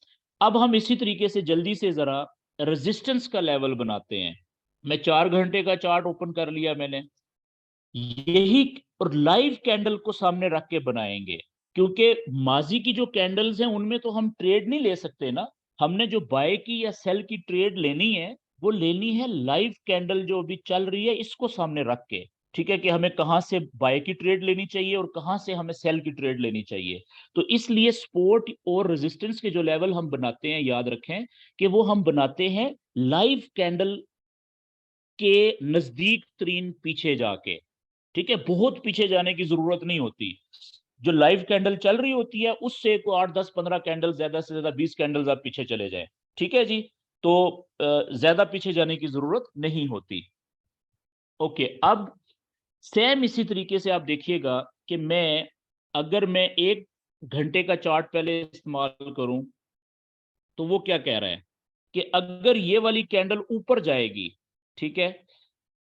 अब हम इसी तरीके से जल्दी से जरा रेजिस्टेंस का लेवल बनाते हैं। मैं 4 घंटे का चार्ट ओपन कर लिया मैंने, यही और लाइव कैंडल को सामने रख के बनाएंगे, क्योंकि माजी की जो कैंडल्स हैं उनमें तो हम ट्रेड नहीं ले सकते ना। हमने जो बाय की या सेल की ट्रेड लेनी है, वो लेनी है लाइव कैंडल जो अभी चल रही है इसको सामने रख के, ठीक है, कि हमें कहां से बाय की ट्रेड लेनी चाहिए और कहां से हमें सेल की ट्रेड लेनी चाहिए। तो इसलिए सपोर्ट और रेजिस्टेंस के जो लेवल हम बनाते हैं, याद रखें कि वो हम बनाते हैं लाइव कैंडल के नजदीक तरीन पीछे जाके, ठीक है, बहुत पीछे जाने की जरूरत नहीं होती। जो लाइव कैंडल चल रही होती है उससे को 8 10 15 कैंडल, ज्यादा से ज्यादा 20 कैंडल्स आप पीछे चले जाए, ठीक है जी। तो ज्यादा पीछे जाने की जरूरत नहीं होती। ओके, अब सेम इसी तरीके से आप देखिएगा कि अगर मैं 1 घंटे का चार्ट पहले इस्तेमाल करूं, तो वो क्या कह रहा है कि अगर ये वाली कैंडल ऊपर जाएगी, ठीक है,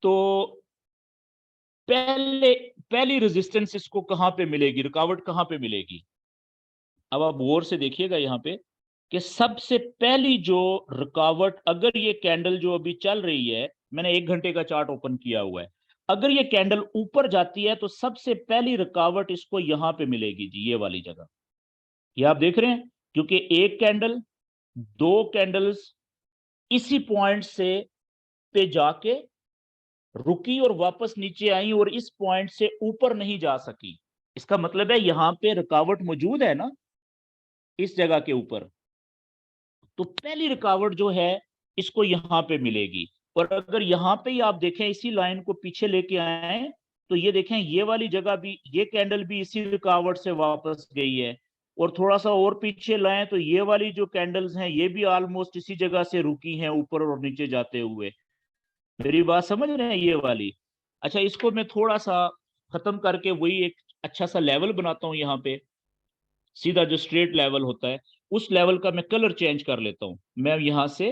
तो पहली रेजिस्टेंस इसको कहां पे मिलेगी, रुकावट कहां पे मिलेगी? अब आप गौर से देखिएगा यहाँ पे कि सबसे पहली जो रुकावट, अगर ये कैंडल जो अभी चल रही है, मैंने 1 घंटे का चार्ट ओपन किया हुआ है, अगर ये कैंडल ऊपर जाती है तो सबसे पहली रुकावट इसको यहां पे मिलेगी जी, ये वाली जगह। ये आप देख रहे हैं, क्योंकि एक कैंडल, दो कैंडल्स इसी पॉइंट से पे जाके रुकी और वापस नीचे आई और इस पॉइंट से ऊपर नहीं जा सकी। इसका मतलब है यहां पे रुकावट मौजूद है ना, इस जगह के ऊपर। तो पहली रुकावट जो है इसको यहां पे मिलेगी। और अगर यहां पे ही आप देखें, इसी लाइन को पीछे लेके आए, तो ये देखें ये वाली जगह भी, ये कैंडल भी इसी रुकावट से वापस गई है। और थोड़ा सा और पीछे लाएं तो ये वाली जो कैंडल्स हैं ये भी ऑलमोस्ट इसी जगह से रुकी हैं, ऊपर और नीचे जाते हुए। मेरी बात समझ रहे हैं, ये वाली। अच्छा, इसको मैं थोड़ा सा खत्म करके वही एक अच्छा सा लेवल बनाता हूँ यहाँ पे, सीधा जो स्ट्रेट लेवल होता है उस लेवल का मैं कलर चेंज कर लेता हूँ। मैं यहाँ से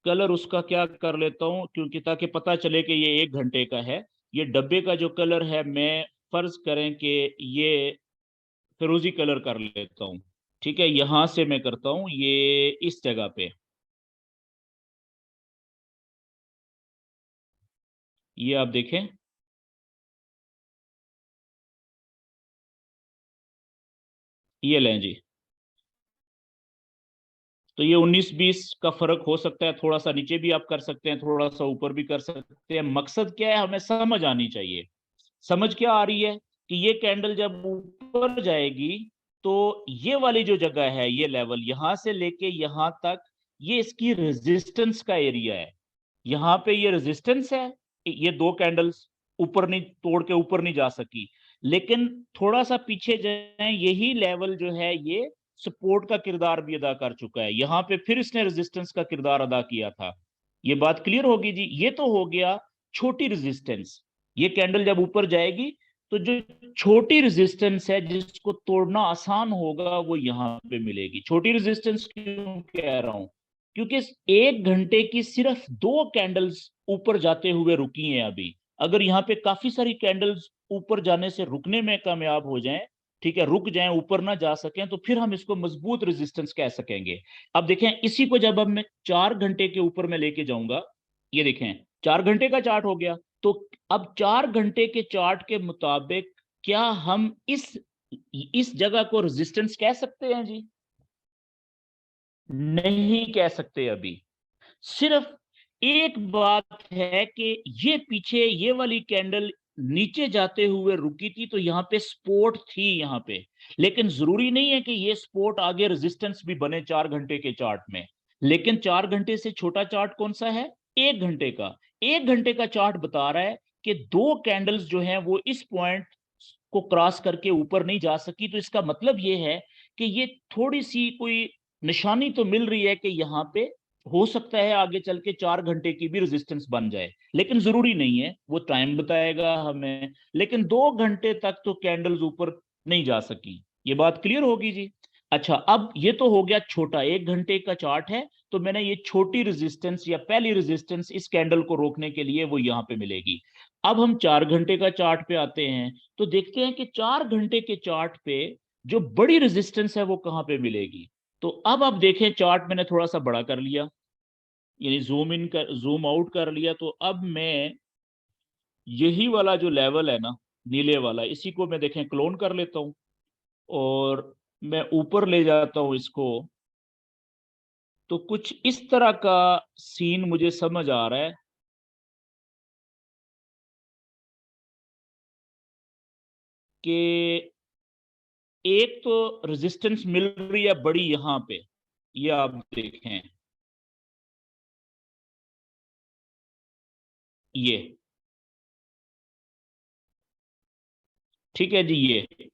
कलर उसका क्या कर लेता हूँ, क्योंकि ताकि पता चले कि ये 1 घंटे का है। ये डब्बे का जो कलर है, मैं फर्ज करें कि ये फिरोजी कलर कर लेता हूँ। ठीक है, यहां से मैं करता हूँ ये इस जगह पे, ये आप देखें, ये लें जी। तो ये 19-20 का फर्क हो सकता है, थोड़ा सा नीचे भी आप कर सकते हैं, थोड़ा सा ऊपर भी कर सकते हैं। मकसद क्या है, हमें समझ आनी चाहिए। समझ क्या आ रही है कि ये कैंडल जब ऊपर जाएगी तो ये वाली जो जगह है, ये लेवल यहां से लेके यहां तक, ये इसकी रेजिस्टेंस का एरिया है। यहाँ पे ये रेजिस्टेंस है, ये दो कैंडल्स ऊपर नहीं, तोड़ के ऊपर नहीं जा सकी। लेकिन थोड़ा सा पीछे जाए, यही लेवल जो है ये सपोर्ट का किरदार भी अदा कर चुका है। यहाँ पे फिर इसने रेजिस्टेंस का किरदार अदा किया था। ये बात क्लियर होगी जी। ये तो हो गया छोटी रेजिस्टेंस। ये कैंडल जब ऊपर जाएगी तो जो छोटी रेजिस्टेंस है जिसको तोड़ना आसान होगा वो यहाँ पे मिलेगी। छोटी रेजिस्टेंस क्यों कह रहा हूं, क्योंकि 1 घंटे की सिर्फ दो कैंडल्स ऊपर जाते हुए रुकी हैं अभी। अगर यहाँ पे काफी सारी कैंडल्स ऊपर जाने से रुकने में कामयाब हो जाएं, ठीक है, रुक जाएं, ऊपर ना जा सकें, तो फिर हम इसको मजबूत रेजिस्टेंस कह सकेंगे। अब देखें, इसी को जब अब मैं 4 घंटे के ऊपर में लेके जाऊंगा, ये देखें 4 घंटे का चार्ट हो गया। तो अब 4 घंटे के चार्ट के मुताबिक क्या हम इस जगह को रेजिस्टेंस कह सकते हैं जी? नहीं कह सकते अभी। सिर्फ एक बात है कि ये पीछे ये वाली कैंडल नीचे जाते हुए रुकी थी, तो यहाँ पे सपोर्ट थी यहाँ पे। लेकिन जरूरी नहीं है कि ये सपोर्ट आगे रेजिस्टेंस भी बने 4 घंटे के चार्ट में। लेकिन 4 घंटे से छोटा चार्ट कौन सा है? 1 घंटे का। 1 घंटे का चार्ट बता रहा है कि दो कैंडल्स जो हैं वो इस पॉइंट को क्रॉस करके ऊपर नहीं जा सकी। तो इसका मतलब ये है कि ये थोड़ी सी कोई निशानी तो मिल रही है कि यहाँ पे हो सकता है आगे चल के 4 घंटे की भी रेजिस्टेंस बन जाए। लेकिन जरूरी नहीं है, वो टाइम बताएगा हमें। लेकिन 2 घंटे तक तो कैंडल्स ऊपर नहीं जा सकी। ये बात क्लियर होगी जी। अच्छा, अब ये तो हो गया छोटा, 1 घंटे का चार्ट है, तो मैंने ये छोटी रेजिस्टेंस या पहली रेजिस्टेंस इस कैंडल को रोकने के लिए वो यहाँ पे मिलेगी। अब हम 4 घंटे का चार्ट पे आते हैं, तो देखते हैं कि 4 घंटे के चार्ट पे जो बड़ी रेजिस्टेंस है वो कहाँ पे मिलेगी। तो अब आप देखें, चार्ट मैंने थोड़ा सा बड़ा कर लिया, यानी जूम इन कर, जूम आउट कर लिया। तो अब मैं यही वाला जो लेवल है ना, नीले वाला, इसी को मैं देखें क्लोन कर लेता हूं और मैं ऊपर ले जाता हूं इसको। तो कुछ इस तरह का सीन मुझे समझ आ रहा है कि एक तो रेजिस्टेंस मिल रही है बड़ी यहां पे, ये आप देखें, ये ठीक है जी। ये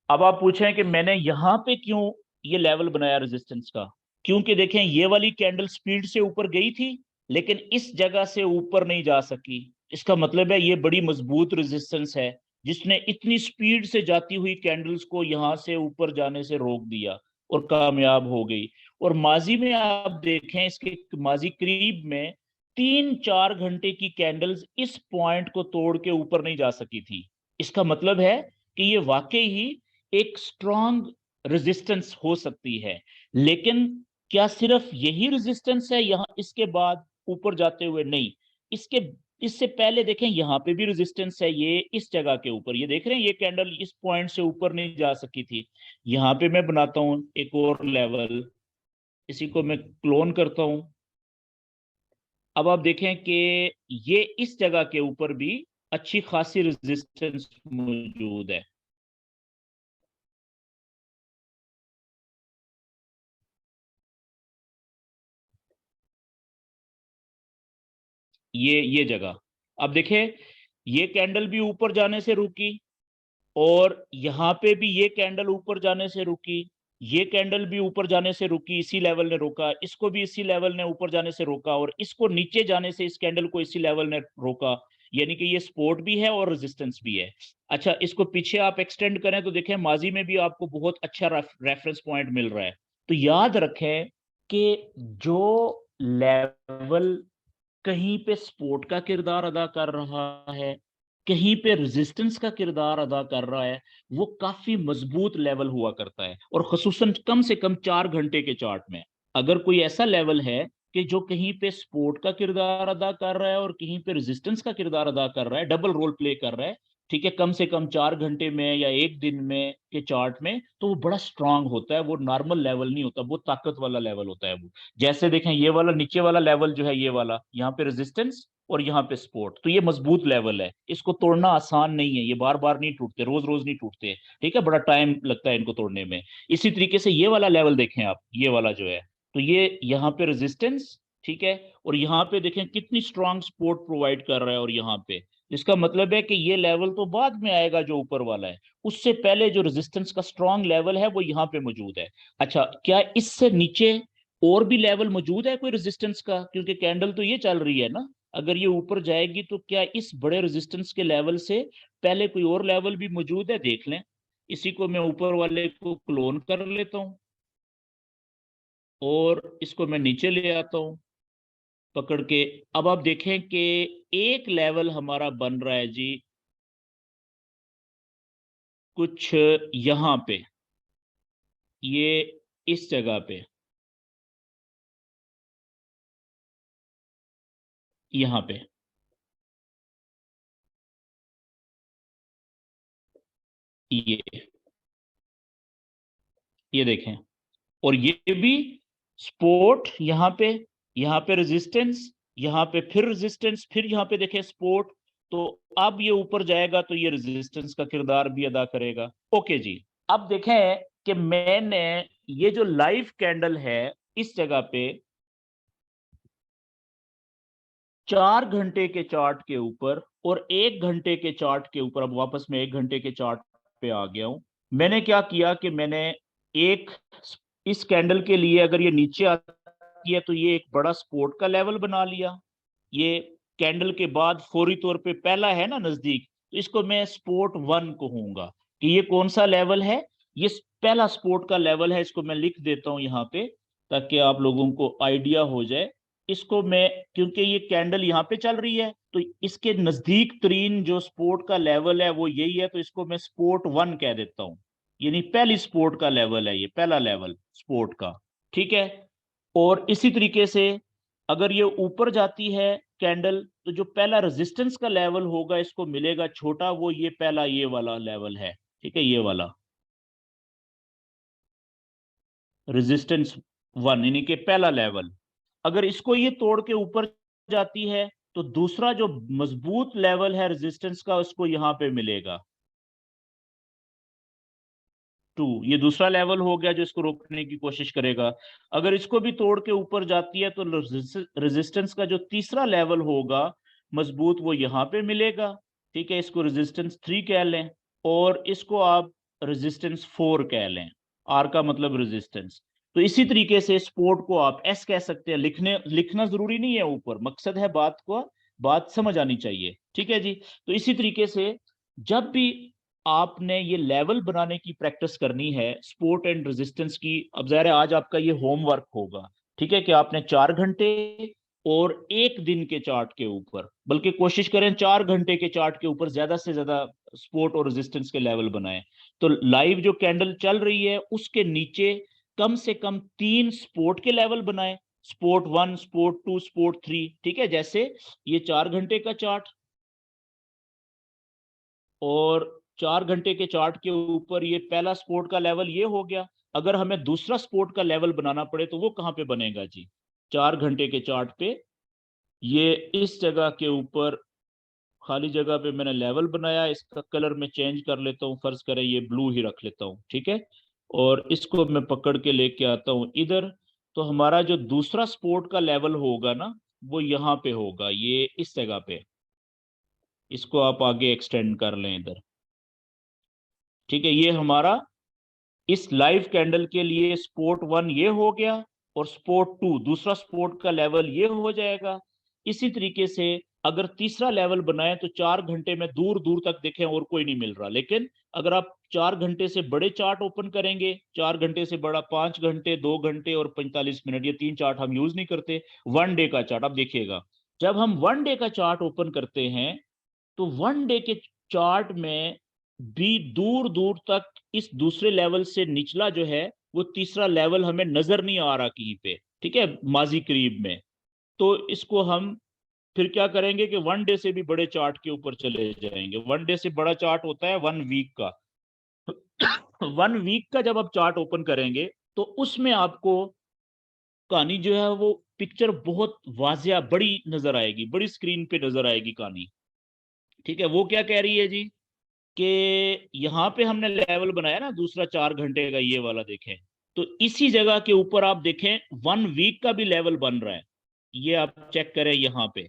अब आप पूछें कि मैंने यहां पे क्यों ये लेवल बनाया रेजिस्टेंस का, क्योंकि देखें ये वाली कैंडल स्पीड से ऊपर गई थी लेकिन इस जगह से ऊपर नहीं जा सकी। इसका मतलब है ये बड़ी मजबूत रेजिस्टेंस है जिसने इतनी स्पीड से जाती हुई कैंडल्स को यहां से ऊपर जाने से रोक दिया और कामयाब हो गई। और माजी में आप देखें, इसके माजी करीब में 3-4 घंटे की कैंडल्स इस पॉइंट को तोड़ के ऊपर नहीं जा सकी थी। इसका मतलब है कि ये वाकई ही एक स्ट्रांग रेजिस्टेंस हो सकती है, लेकिन क्या सिर्फ यही रेजिस्टेंस है यहाँ इसके बाद ऊपर जाते हुए? नहीं, इसके इससे पहले देखें यहाँ पे भी रेजिस्टेंस है, ये इस जगह के ऊपर, ये देख रहे हैं ये कैंडल इस पॉइंट से ऊपर नहीं जा सकी थी। यहाँ पे मैं बनाता हूं एक और लेवल, इसी को मैं क्लोन करता हूं। अब आप देखें कि ये इस जगह के ऊपर भी अच्छी खासी रेजिस्टेंस मौजूद है। ये जगह, अब देखें ये कैंडल भी ऊपर जाने से रुकी, और यहाँ पे भी ये कैंडल ऊपर जाने से रुकी, ये कैंडल भी ऊपर जाने से रुकी, इसी लेवल ने रोका, इसको भी इसी लेवल ने ऊपर जाने से रोका, और इसको नीचे जाने से इस कैंडल को इसी लेवल ने रोका। यानी कि ये सपोर्ट भी है और रेजिस्टेंस भी है। अच्छा, इसको पीछे आप एक्सटेंड करें तो देखें माजी में भी आपको बहुत अच्छा रेफरेंस पॉइंट मिल रहा है। तो याद रखें कि जो लेवल कहीं पे सपोर्ट का किरदार अदा कर रहा है, कहीं पे रेजिस्टेंस का किरदार अदा कर रहा है, वो काफी मजबूत लेवल हुआ करता है, और खसूसन कम से कम 4 घंटे के चार्ट में। अगर कोई ऐसा लेवल है कि जो कहीं पे सपोर्ट का किरदार अदा कर रहा है और कहीं पे रेजिस्टेंस का किरदार अदा कर रहा है, डबल रोल प्ले कर रहा है, ठीक है, कम से कम 4 घंटे में या एक दिन में के चार्ट में, तो वो बड़ा स्ट्रांग होता है, वो नॉर्मल लेवल नहीं होता, वो ताकत वाला लेवल होता है वो। जैसे देखें ये वाला नीचे वाला लेवल जो है, ये वाला यहाँ पे रेजिस्टेंस और यहाँ पे सपोर्ट, तो ये मजबूत लेवल है, इसको तोड़ना आसान नहीं है, ये बार बार नहीं टूटते, रोज रोज नहीं टूटते, ठीक है, बड़ा टाइम लगता है इनको तोड़ने में। इसी तरीके से ये वाला लेवल देखें आप, ये वाला जो है, तो ये यहाँ पे रेजिस्टेंस, ठीक है, और यहाँ पे देखें कितनी स्ट्रांग सपोर्ट प्रोवाइड कर रहा है, और यहाँ पे इसका मतलब है कि ये लेवल तो बाद में आएगा जो ऊपर वाला है, उससे पहले जो रेजिस्टेंस का स्ट्रांग लेवल है वो यहाँ पे मौजूद है। अच्छा, क्या इससे नीचे और भी लेवल मौजूद है कोई रेजिस्टेंस का? क्योंकि कैंडल तो ये चल रही है ना, अगर ये ऊपर जाएगी तो क्या इस बड़े रेजिस्टेंस के लेवल से पहले कोई और लेवल भी मौजूद है? देख लें, इसी को मैं ऊपर वाले को क्लोन कर लेता हूं, और इसको मैं नीचे ले आता हूं पकड़ के। अब आप देखें कि एक लेवल हमारा बन रहा है जी कुछ यहां पे, ये इस जगह पे, यहां पे, ये ये देखें, और ये भी सपोर्ट यहाँ पे रेजिस्टेंस, यहाँ पे फिर रेजिस्टेंस, फिर यहाँ पे देखें सपोर्ट। तो अब ये ऊपर जाएगा तो ये रेजिस्टेंस का किरदार भी अदा करेगा। ओके जी, अब देखें कि मैंने ये जो लाइव कैंडल है इस जगह पे 4 घंटे के चार्ट के ऊपर और 1 घंटे के चार्ट के ऊपर, अब वापस मैं 1 घंटे के चार्ट पे आ गया हूं। मैंने क्या किया कि मैंने एक इस कैंडल के लिए अगर ये नीचे आती है तो ये एक बड़ा सपोर्ट का लेवल बना लिया, ये कैंडल के बाद फौरी तौर पे पहला है ना नजदीक, तो इसको मैं सपोर्ट 1 कहूंगा कि ये कौन सा लेवल है, ये पहला सपोर्ट का लेवल है। इसको मैं लिख देता हूं यहाँ पे ताकि आप लोगों को आइडिया हो जाए। इसको मैं, क्योंकि ये कैंडल यहाँ पे चल रही है तो इसके नजदीक तरीन जो सपोर्ट का लेवल है वो यही है, तो इसको मैं सपोर्ट 1 कह देता हूँ, यानी पहली सपोर्ट का लेवल है, ये पहला लेवल सपोर्ट का, ठीक है। और इसी तरीके से अगर ये ऊपर जाती है कैंडल तो जो पहला रेजिस्टेंस का लेवल होगा इसको मिलेगा छोटा, वो ये पहला ये वाला लेवल है, ठीक है, ये वाला रेजिस्टेंस 1 यानी कि पहला लेवल। अगर इसको ये तोड़ के ऊपर जाती है तो दूसरा जो मजबूत लेवल है रेजिस्टेंस का उसको यहां पे मिलेगा 2, ये दूसरा लेवल हो गया जो इसको रोकने की कोशिश करेगा। अगर इसको भी तोड़ के ऊपर जाती है तो रेजिस्टेंस का जो तीसरा लेवल होगा मजबूत वो यहाँ पे मिलेगा, ठीक है, इसको रेजिस्टेंस 3 कह लें, और इसको आप रेजिस्टेंस 4 कह लें, आर का मतलब रेजिस्टेंस। तो इसी तरीके से सपोर्ट को आप एस कह सकते हैं, लिखना जरूरी नहीं है ऊपर, मकसद है बात को, बात समझ आनी चाहिए, ठीक है जी। तो इसी तरीके से जब भी आपने ये लेवल बनाने की प्रैक्टिस करनी है सपोर्ट एंड रेजिस्टेंस की, अब ज़ाहिर है आज आपका ये होमवर्क होगा, ठीक है, कि आपने 4 घंटे और एक दिन के चार्ट के ऊपर, बल्कि कोशिश करें 4 घंटे के चार्ट के ऊपर ज्यादा से ज्यादा सपोर्ट और रेजिस्टेंस के लेवल बनाए। तो लाइव जो कैंडल चल रही है उसके नीचे कम से कम 3 सपोर्ट के लेवल बनाए, सपोर्ट 1, सपोर्ट 2, सपोर्ट 3। ठीक है, जैसे ये 4 घंटे का चार्ट, और 4 घंटे के चार्ट के ऊपर ये पहला सपोर्ट का लेवल ये हो गया। अगर हमें दूसरा सपोर्ट का लेवल बनाना पड़े तो वो कहाँ पे बनेगा जी? 4 घंटे के चार्ट पे ये इस जगह के ऊपर खाली जगह पे मैंने लेवल बनाया। इसका कलर मैं चेंज कर लेता हूँ, फर्ज करें ये ब्लू ही रख लेता हूँ, ठीक है। और इसको मैं पकड़ के लेके आता हूँ इधर। तो हमारा जो दूसरा सपोर्ट का लेवल होगा ना, वो यहाँ पे होगा, ये इस जगह पे। इसको आप आगे एक्सटेंड कर लें इधर, ठीक है। ये हमारा इस लाइव कैंडल के लिए सपोर्ट 1 ये हो गया, और सपोर्ट 2 दूसरा सपोर्ट का लेवल ये हो जाएगा। इसी तरीके से अगर तीसरा लेवल बनाए तो 4 घंटे में दूर दूर तक देखें और कोई नहीं मिल रहा। लेकिन अगर आप 4 घंटे से बड़े चार्ट ओपन करेंगे, 4 घंटे से बड़ा 5 घंटे, 2 घंटे और 45 मिनट, ये 3 चार्ट हम यूज नहीं करते। 1 डे का चार्ट आप देखिएगा, जब हम 1 डे का चार्ट ओपन करते हैं तो 1 डे के चार्ट में भी दूर दूर तक इस दूसरे लेवल से निचला जो है वो तीसरा लेवल हमें नजर नहीं आ रहा कहीं पे, ठीक है, माजी करीब में। तो इसको हम फिर क्या करेंगे कि 1 डे से भी बड़े चार्ट के ऊपर चले जाएंगे। 1 डे से बड़ा चार्ट होता है 1 वीक का। 1 वीक का जब आप चार्ट ओपन करेंगे तो उसमें आपको कहानी जो है वो पिक्चर बहुत वाजिया बड़ी नजर आएगी, बड़ी स्क्रीन पे नजर आएगी कहानी, ठीक है। वो क्या कह रही है जी कि यहाँ पे हमने लेवल बनाया ना दूसरा 4 घंटे का, ये वाला देखें, तो इसी जगह के ऊपर आप देखें 1 वीक का भी लेवल बन रहा है। ये आप चेक करें यहाँ पे,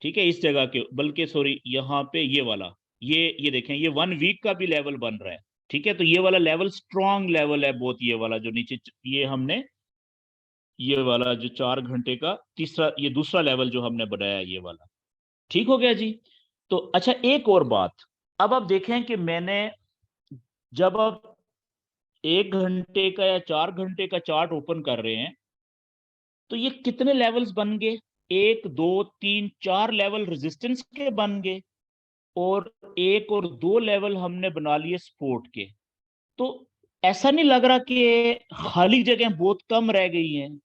ठीक है, इस जगह के, बल्कि सॉरी यहाँ पे ये वाला, ये देखें, ये 1 वीक का भी लेवल बन रहा है, ठीक है। तो ये वाला लेवल स्ट्रॉन्ग लेवल है बहुत, ये वाला जो नीचे ये हमने, ये वाला जो 4 घंटे का तीसरा, ये दूसरा लेवल जो हमने बनाया ये वाला, ठीक हो गया जी। तो अच्छा एक और बात, अब आप देखें कि मैंने, जब आप 1 घंटे का या 4 घंटे का चार्ट ओपन कर रहे हैं तो ये कितने लेवल्स बन गए? 1 2 3 4 लेवल रेजिस्टेंस के बन गए, और 1 और 2 लेवल हमने बना लिए सपोर्ट के। तो ऐसा नहीं लग रहा कि खाली जगह बहुत कम रह गई हैं?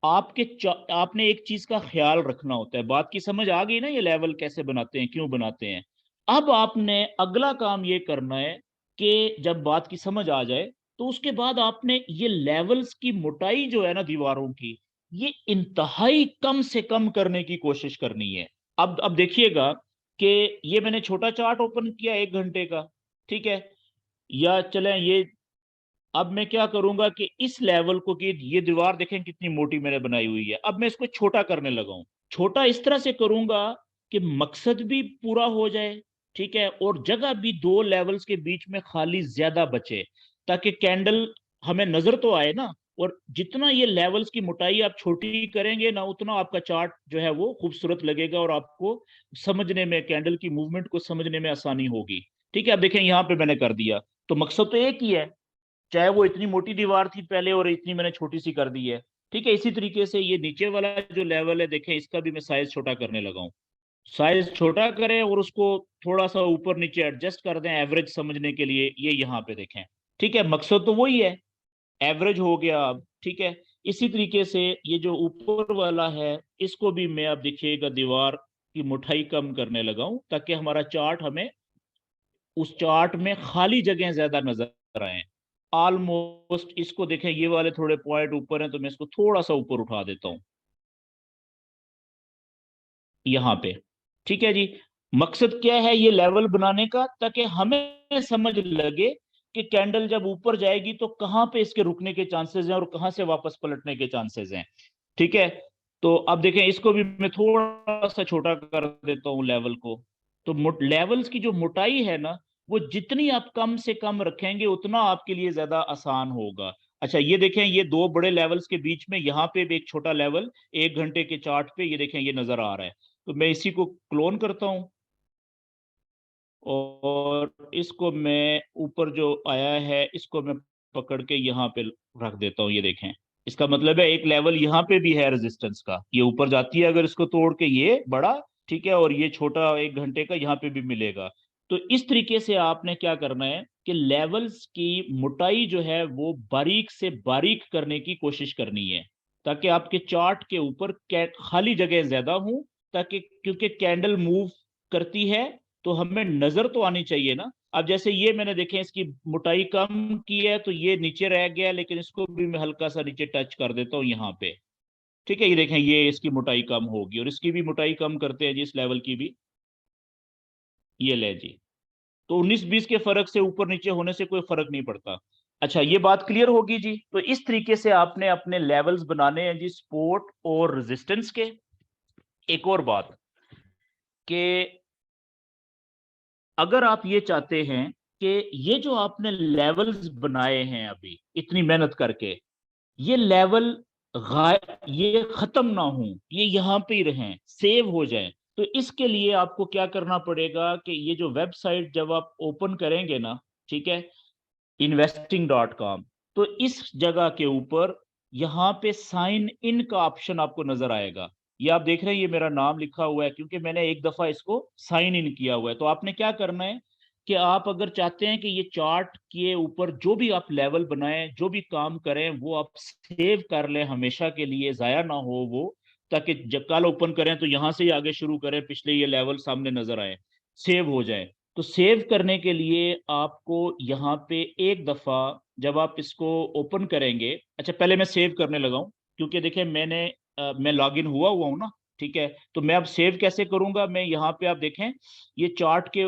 आपने एक चीज का ख्याल रखना होता है, बात की समझ आ गई ना, ये लेवल कैसे बनाते हैं, क्यों बनाते हैं। अब आपने अगला काम ये करना है कि जब बात की समझ आ जाए तो उसके बाद आपने ये लेवल्स की मोटाई जो है ना दीवारों की, ये इंतहाई कम से कम करने की कोशिश करनी है। अब देखिएगा कि ये मैंने छोटा चार्ट ओपन किया 1 घंटे का, ठीक है, या चलें ये, अब मैं क्या करूंगा कि इस लेवल को, कि ये दीवार देखें कितनी मोटी मैंने बनाई हुई है, अब मैं इसको छोटा करने लगा हूं। छोटा इस तरह से करूंगा कि मकसद भी पूरा हो जाए, ठीक है, और जगह भी 2 लेवल्स के बीच में खाली ज्यादा बचे, ताकि कैंडल हमें नजर तो आए ना। और जितना ये लेवल्स की मोटाई आप छोटी करेंगे ना, उतना आपका चार्ट जो है वो खूबसूरत लगेगा और आपको समझने में, कैंडल की मूवमेंट को समझने में आसानी होगी, ठीक है। अब देखें यहाँ पे मैंने कर दिया, तो मकसद तो एक ही है, चाहे वो इतनी मोटी दीवार थी पहले और इतनी मैंने छोटी सी कर दी है, ठीक है। इसी तरीके से ये नीचे वाला जो लेवल है देखें, इसका भी मैं साइज छोटा करने लगा हूँ। साइज छोटा करें और उसको थोड़ा सा ऊपर नीचे एडजस्ट कर दें एवरेज समझने के लिए, ये यहाँ पे देखें, ठीक है। मकसद तो वही है, एवरेज हो गया अब, ठीक है। इसी तरीके से ये जो ऊपर वाला है इसको भी मैं, अब देखिएगा, दीवार की मोटाई कम करने लगा हूं, ताकि हमारा चार्ट, हमें उस चार्ट में खाली जगह ज्यादा नजर आए। ऑलमोस्ट इसको देखें, ये वाले थोड़े पॉइंट ऊपर हैं तो मैं इसको थोड़ा सा ऊपर उठा देता हूं यहाँ पे, ठीक है जी। मकसद क्या है ये लेवल बनाने का? ताकि हमें समझ लगे कि कैंडल जब ऊपर जाएगी तो कहाँ पे इसके रुकने के चांसेस हैं और कहाँ से वापस पलटने के चांसेस हैं, ठीक है। तो अब देखें, इसको भी मैं थोड़ा सा छोटा कर देता हूँ लेवल को। तो लेवल्स की जो मोटाई है ना, वो जितनी आप कम से कम रखेंगे उतना आपके लिए ज्यादा आसान होगा। अच्छा ये देखें, ये 2 बड़े लेवल्स के बीच में यहाँ पे भी एक छोटा लेवल 1 घंटे के चार्ट पे, ये देखें, ये नजर आ रहा है। तो मैं इसी को क्लोन करता हूं और इसको मैं ऊपर जो आया है इसको मैं पकड़ के यहाँ पे रख देता हूँ, ये देखें। इसका मतलब है एक लेवल यहाँ पे भी है रेजिस्टेंस का, ये ऊपर जाती है अगर इसको तोड़ के, ये बड़ा, ठीक है, और ये छोटा 1 घंटे का यहाँ पे भी मिलेगा। तो इस तरीके से आपने क्या करना है कि लेवल्स की मोटाई जो है वो बारीक से बारीक करने की कोशिश करनी है, ताकि आपके चार्ट के ऊपर खाली जगह ज्यादा हो, ताकि क्योंकि कैंडल मूव करती है तो हमें नजर तो आनी चाहिए ना। अब जैसे ये मैंने देखे इसकी मोटाई कम की है तो ये नीचे रह गया, लेकिन इसको भी मैं हल्का सा नीचे टच कर देता हूँ यहाँ पे। ठीक है, ये देखें ये इसकी मोटाई कम होगी, और इसकी भी मोटाई कम करते हैं जी, इस लेवल की भी। ये ले जी, तो 19-20 के फर्क से ऊपर नीचे होने से कोई फर्क नहीं पड़ता। अच्छा, ये बात क्लियर होगी जी। तो इस तरीके से आपने अपने लेवल्स बनाने हैं जी, सपोर्ट और रेजिस्टेंस के। एक और बात कि अगर आप ये चाहते हैं कि ये जो आपने लेवल्स बनाए हैं अभी इतनी मेहनत करके, ये लेवल ये खत्म ना हो, ये यहाँ पे ही रहें, सेव हो जाएं, तो इसके लिए आपको क्या करना पड़ेगा कि ये जो वेबसाइट जब आप ओपन करेंगे ना, ठीक है, investing.com, तो इस जगह के ऊपर यहाँ पे साइन इन का ऑप्शन आपको नजर आएगा। ये आप देख रहे हैं, ये मेरा नाम लिखा हुआ है क्योंकि मैंने एक दफा इसको साइन इन किया हुआ है। तो आपने क्या करना है कि आप अगर चाहते हैं कि ये चार्ट के ऊपर जो भी आप लेवल बनाएं, जो भी काम करें, वो आप सेव कर लें हमेशा के लिए, जाया ना हो वो, ताकि जब कल ओपन करें तो यहां से ही आगे शुरू करें, पिछले ये लेवल सामने नजर आए, सेव हो जाए। तो सेव करने के लिए आपको यहाँ पे एक दफा जब आप इसको ओपन करेंगे, अच्छा पहले मैं सेव करने लगा हूँ क्योंकि देखिए मैं लॉग इन हुआ हुआ हूँ ना, ठीक है। तो मैं अब सेव कैसे करूंगा, मैं यहाँ पे आप देखें, ये चार्ट के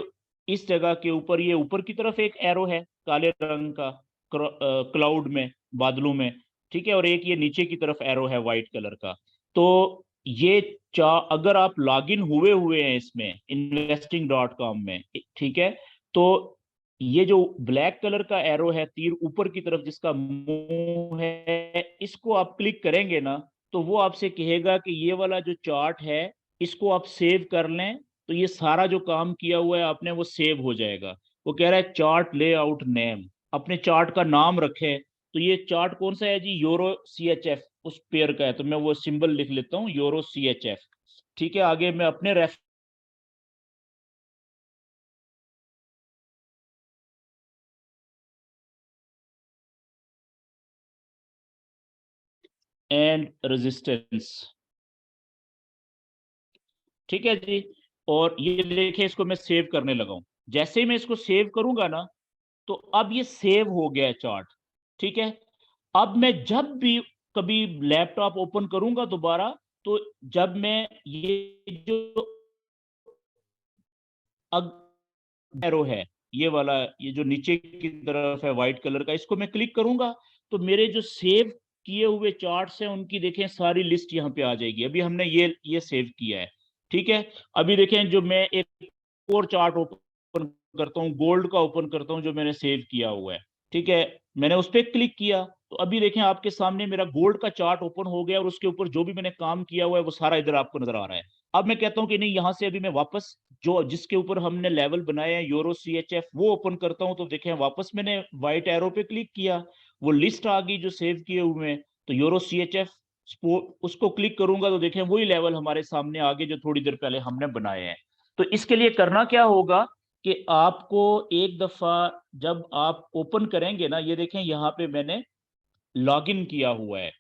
इस जगह के ऊपर, ये ऊपर की तरफ एक एरो है काले रंग का, क्लाउड में, बादलों में, ठीक है, और एक ये नीचे की तरफ एरो है व्हाइट कलर का। तो ये अगर आप लॉग इन हुए हुए हैं इसमें investing.com में, ठीक है, तो ये जो ब्लैक कलर का एरो है तीर ऊपर की तरफ जिसका मुंह है, इसको आप क्लिक करेंगे ना, तो वो आपसे कहेगा कि ये वाला जो चार्ट है इसको आप सेव कर लें। तो ये सारा जो काम किया हुआ है आपने वो सेव हो जाएगा। वो कह रहा है चार्ट लेआउट नेम, अपने चार्ट का नाम रखें। तो ये चार्ट कौन सा है जी, यूरो CHF उस पेयर का है, तो मैं वो सिंबल लिख लेता हूँ, यूरो CHF। ठीक है, आगे मैं अपने एंड रेजिस्टेंस, ठीक है जी। और ये देखिए इसको मैं सेव करने लगा हूं। जैसे ही मैं इसको सेव करूंगा ना, तो अब ये सेव हो गया है चार्ट, ठीक है। अब मैं जब भी कभी लैपटॉप ओपन करूंगा दोबारा, तो जब मैं ये जो एरो है, ये वाला, ये जो नीचे की तरफ है व्हाइट कलर का, इसको मैं क्लिक करूंगा तो मेरे जो सेव किए हुए चार्ट्स हैं उनकी देखें सारी लिस्ट यहाँ पे आ जाएगी। अभी हमने ये सेव किया है, ठीक है। अभी देखें जो मैं एक और चार्ट ओपन करता हूँ, गोल्ड का ओपन करता हूँ जो मैंने सेव किया हुआ है, ठीक है, मैंने उस पर क्लिक किया तो अभी देखें आपके सामने मेरा गोल्ड का चार्ट ओपन हो गया, और उसके ऊपर जो भी मैंने काम किया हुआ है वो सारा इधर आपको नजर आ रहा है। अब मैं कहता हूं कि नहीं, यहां से अभी मैं वापस जो जिसके ऊपर हमने लेवल बनाए हैं यूरो CHF वो ओपन करता हूं, तो देखें वापस मैंने व्हाइट एरो पे क्लिक किया, वो लिस्ट आ गई जो सेव किए हुए हैं। तो यूरो CHF उसको क्लिक करूंगा तो देखें वही लेवल हमारे सामने आ गए जो थोड़ी देर पहले हमने बनाए हैं। तो इसके लिए करना क्या होगा कि आपको एक दफा जब आप ओपन करेंगे ना, ये देखें यहाँ पे मैंने लॉग इन किया हुआ है।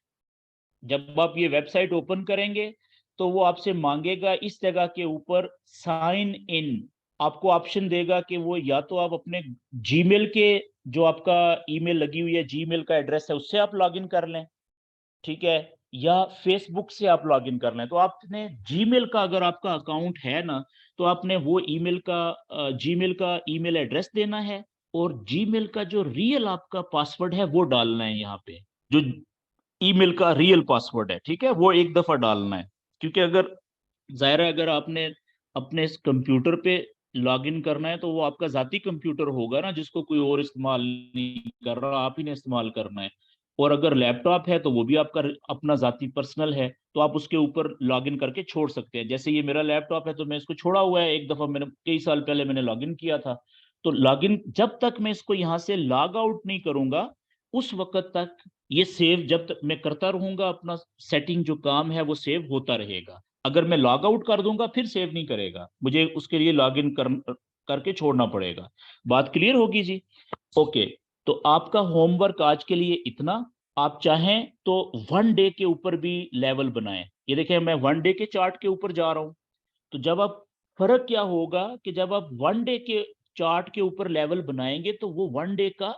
जब आप ये वेबसाइट ओपन करेंगे तो वो आपसे मांगेगा इस जगह के ऊपर साइन इन, आपको ऑप्शन देगा कि वो या तो आप अपने जीमेल के, जो आपका ईमेल लगी हुई है जीमेल का एड्रेस है, उससे आप लॉगिन कर लें, ठीक है, या फेसबुक से आप लॉगिन कर लें। तो आपने जीमेल का अगर आपका अकाउंट है ना, तो आपने वो ईमेल का जीमेल का ईमेल एड्रेस देना है, और जीमेल का जो रियल आपका पासवर्ड है वो डालना है यहाँ पे, जो ईमेल का रियल पासवर्ड है, ठीक है, वो एक दफा डालना है। क्योंकि अगर जाहिर है अगर आपने अपने इस कंप्यूटर पे लॉगिन करना है तो वो आपका जाती कंप्यूटर होगा ना, जिसको कोई और इस्तेमाल नहीं कर रहा, आप ही ने इस्तेमाल करना है। और अगर लैपटॉप है तो वो भी आपका अपना जाती पर्सनल है, तो आप उसके ऊपर लॉगिन करके छोड़ सकते हैं। जैसे ये मेरा लैपटॉप है तो मैं इसको छोड़ा हुआ है, एक दफा मैंने कई साल पहले मैंने लॉगिन किया था। तो लॉगिन जब तक मैं इसको यहाँ से लॉग आउट नहीं करूंगा, उस वक्त तक ये सेव जब तक मैं करता रहूंगा, अपना सेटिंग जो काम है वो सेव होता रहेगा। अगर मैं लॉग आउट कर दूंगा फिर सेव नहीं करेगा, मुझे उसके लिए लॉग इन कर करके छोड़ना पड़ेगा। बात क्लियर होगी जी? ओके, तो आपका होमवर्क आज के लिए इतना। आप चाहें तो 1 डे के ऊपर भी लेवल बनाएं। ये देखें, मैं 1 डे के चार्ट के ऊपर जा रहा हूं। तो जब आप, फर्क क्या होगा कि जब आप 1 डे के चार्ट के ऊपर लेवल बनाएंगे तो वो 1 डे का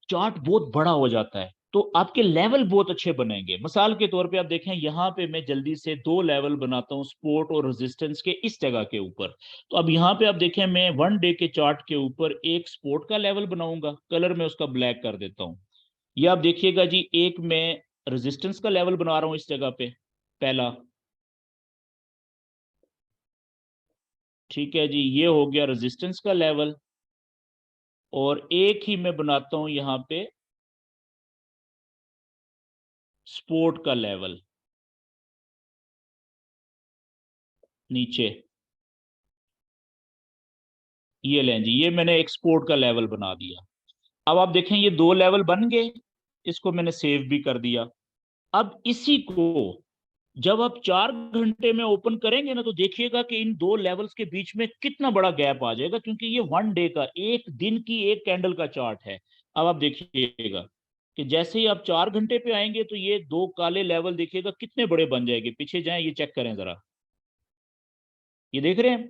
चार्ट बहुत बड़ा हो जाता है, तो आपके लेवल बहुत अच्छे बनेंगे। मिसाल के तौर पे आप देखें, यहाँ पे मैं जल्दी से 2 लेवल बनाता हूँ स्पोर्ट और रेजिस्टेंस के इस जगह के ऊपर। तो अब यहाँ पे आप देखें, मैं 1 डे के चार्ट के ऊपर एक स्पोर्ट का लेवल बनाऊंगा, कलर में उसका ब्लैक कर देता हूँ। ये आप देखिएगा जी, एक मैं रेजिस्टेंस का लेवल बना रहा हूँ इस जगह पे, पहला। ठीक है जी, ये हो गया रेजिस्टेंस का लेवल। और एक ही मैं बनाता हूं यहाँ पे स्पोर्ट का लेवल नीचे। ये लें जी, ये मैंने एक्सपोर्ट का लेवल बना दिया। अब आप देखें, ये 2 लेवल बन गए। इसको मैंने सेव भी कर दिया। अब इसी को जब आप 4 घंटे में ओपन करेंगे ना, तो देखिएगा कि इन 2 लेवल्स के बीच में कितना बड़ा गैप आ जाएगा, क्योंकि ये 1 डे का, एक दिन की एक कैंडल का चार्ट है। अब आप देखिएगा कि जैसे ही आप 4 घंटे पे आएंगे तो ये 2 काले लेवल देखिएगा कितने बड़े बन जाएंगे। पीछे जाएं, ये चेक करें जरा। ये देख रहे हैं,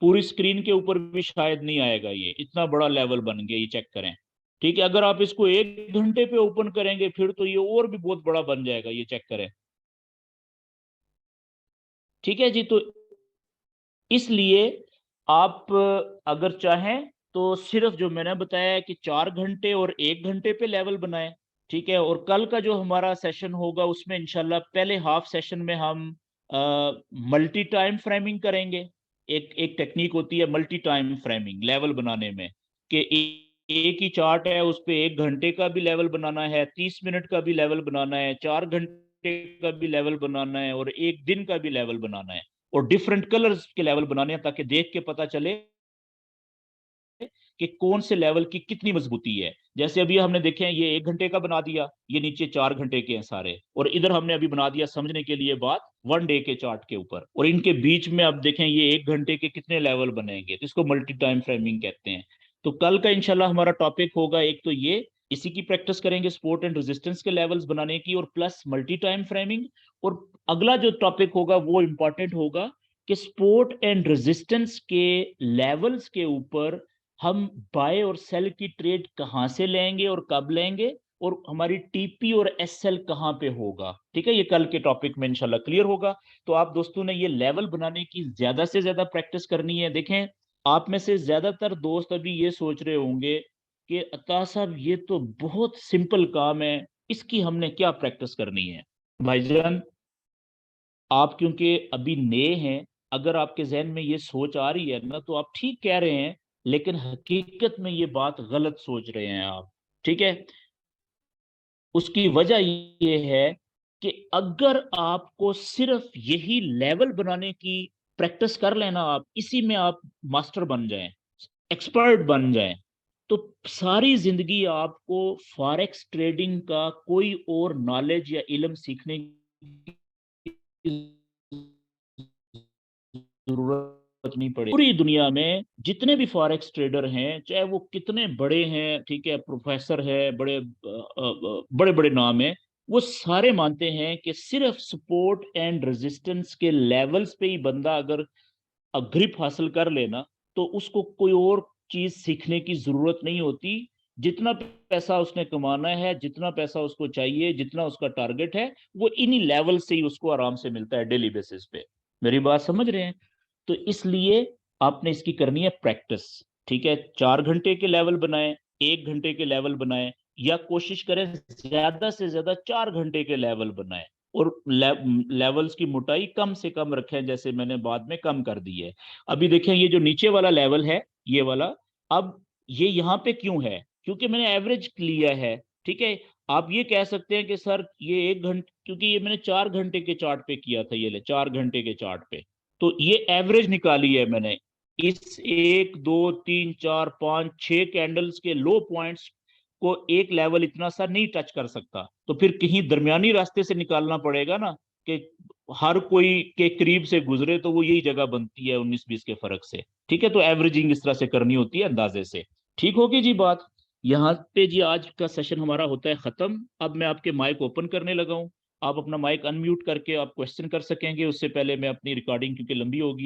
पूरी स्क्रीन के ऊपर भी शायद नहीं आएगा, ये इतना बड़ा लेवल बन गया, ये चेक करें। ठीक है, अगर आप इसको 1 घंटे पे ओपन करेंगे फिर तो ये और भी बहुत बड़ा बन जाएगा, ये चेक करें। ठीक है जी, तो इसलिए आप अगर चाहें तो सिर्फ जो मैंने बताया है कि 4 घंटे और 1 घंटे पे लेवल बनाएं। ठीक है, और कल का जो हमारा सेशन होगा उसमें इंशाल्लाह पहले हाफ सेशन में हम मल्टी टाइम फ्रेमिंग करेंगे। एक एक टेक्निक होती है मल्टी टाइम फ्रेमिंग लेवल बनाने में, कि एक ही चार्ट है, उस पे 1 घंटे का भी लेवल बनाना है, 30 मिनट का भी लेवल बनाना है, 4 घंटे का भी लेवल बनाना है, और एक दिन का भी लेवल बनाना है। और डिफरेंट कलर्स के लेवल बनाने हैं, ताकि देख के पता चले कि कौन से लेवल की कितनी मजबूती है। जैसे अभी हमने देखे हैं, ये 1 घंटे का बना दिया, ये नीचे 4 घंटे के हैं सारे, और इधर हमने अभी बना दिया समझने के लिए बात 1 डे के चार्ट के ऊपर, और इनके बीच में अब देखें ये 1 घंटे के कितने लेवल बनेंगे, तो इसको मल्टी टाइम फ्रेमिंग कहते हैं। तो कल का इंशाल्लाह हमारा टॉपिक होगा, एक तो ये, इसी की प्रैक्टिस करेंगे सपोर्ट एंड रेजिस्टेंस के लेवल्स बनाने की, और प्लस मल्टी टाइम फ्रेमिंग। और अगला जो टॉपिक होगा वो इंपॉर्टेंट होगा कि सपोर्ट एंड रेजिस्टेंस के लेवल्स के ऊपर हम बाय और सेल की ट्रेड कहां से लेंगे और कब लेंगे, और हमारी टीपी और एसएल कहां पे होगा। ठीक है, ये कल के टॉपिक में इंशाल्लाह क्लियर होगा। तो आप दोस्तों ने ये लेवल बनाने की ज्यादा से ज्यादा प्रैक्टिस करनी है। देखें, आप में से ज्यादातर दोस्त अभी ये सोच रहे होंगे कि अता साहब ये तो बहुत सिंपल काम है, इसकी हमने क्या प्रैक्टिस करनी है। भाईजान, आप क्योंकि अभी नए हैं, अगर आपके जहन में ये सोच आ रही है ना, तो आप ठीक कह रहे हैं, लेकिन हकीकत में ये बात गलत सोच रहे हैं आप। ठीक है, उसकी वजह ये है कि अगर आपको सिर्फ यही लेवल बनाने की प्रैक्टिस कर लेना, आप इसी में आप मास्टर बन जाएं, एक्सपर्ट बन जाएं, तो सारी जिंदगी आपको फॉरेक्स ट्रेडिंग का कोई और नॉलेज या इल्म सीखने की जरूरत नहीं पड़ेगी। पूरी दुनिया में जितने भी फॉरेक्स ट्रेडर हैं, चाहे वो कितने बड़े हैं, ठीक है, प्रोफेसर है, बड़े बड़े बड़े नाम है, वो सारे मानते हैं कि सिर्फ सपोर्ट एंड रेजिस्टेंस के लेवल्स पे ही बंदा अगर ग्रिप हासिल कर लेना, तो उसको कोई और चीज सीखने की जरूरत नहीं होती। जितना पैसा उसने कमाना है, जितना पैसा उसको चाहिए, जितना उसका टारगेट है, वो इन्हीं लेवल से ही उसको आराम से मिलता है डेली बेसिस पे। मेरी बात समझ रहे हैं? तो इसलिए आपने इसकी करनी है प्रैक्टिस। ठीक है, 4 घंटे के लेवल बनाए, 1 घंटे के लेवल बनाए, या कोशिश करें ज्यादा से ज्यादा 4 घंटे के लेवल बनाए, और लेवल्स की मोटाई कम से कम रखें, जैसे मैंने बाद में कम कर दी है। अभी देखें, ये जो नीचे वाला लेवल है, ये वाला, अब ये यहाँ पे क्यों है? क्योंकि मैंने एवरेज लिया है। ठीक है, आप ये कह सकते हैं कि सर ये 1 घंटे, क्योंकि ये मैंने 4 घंटे के चार्ट पे किया था, ये ले 4 घंटे के चार्ट पे, तो ये एवरेज निकाली है मैंने। इस 1 2 3 4 5 6 कैंडल्स के लो पॉइंट्स को एक लेवल इतना सा नहीं टच कर सकता, तो फिर कहीं दरमियानी रास्ते से निकालना पड़ेगा ना, कि हर कोई के करीब से गुजरे तो वो यही जगह बनती है 19-20 के फर्क से। ठीक है, तो एवरेजिंग इस तरह से करनी होती है अंदाजे से। ठीक होगी जी बात। यहाँ पे जी आज का सेशन हमारा होता है खत्म। अब मैं आपके माइक ओपन करने लगा हूँ। आप अपना माइक अनम्यूट करके आप क्वेश्चन कर सकेंगे। उससे पहले मैं अपनी रिकॉर्डिंग, क्योंकि लंबी होगी,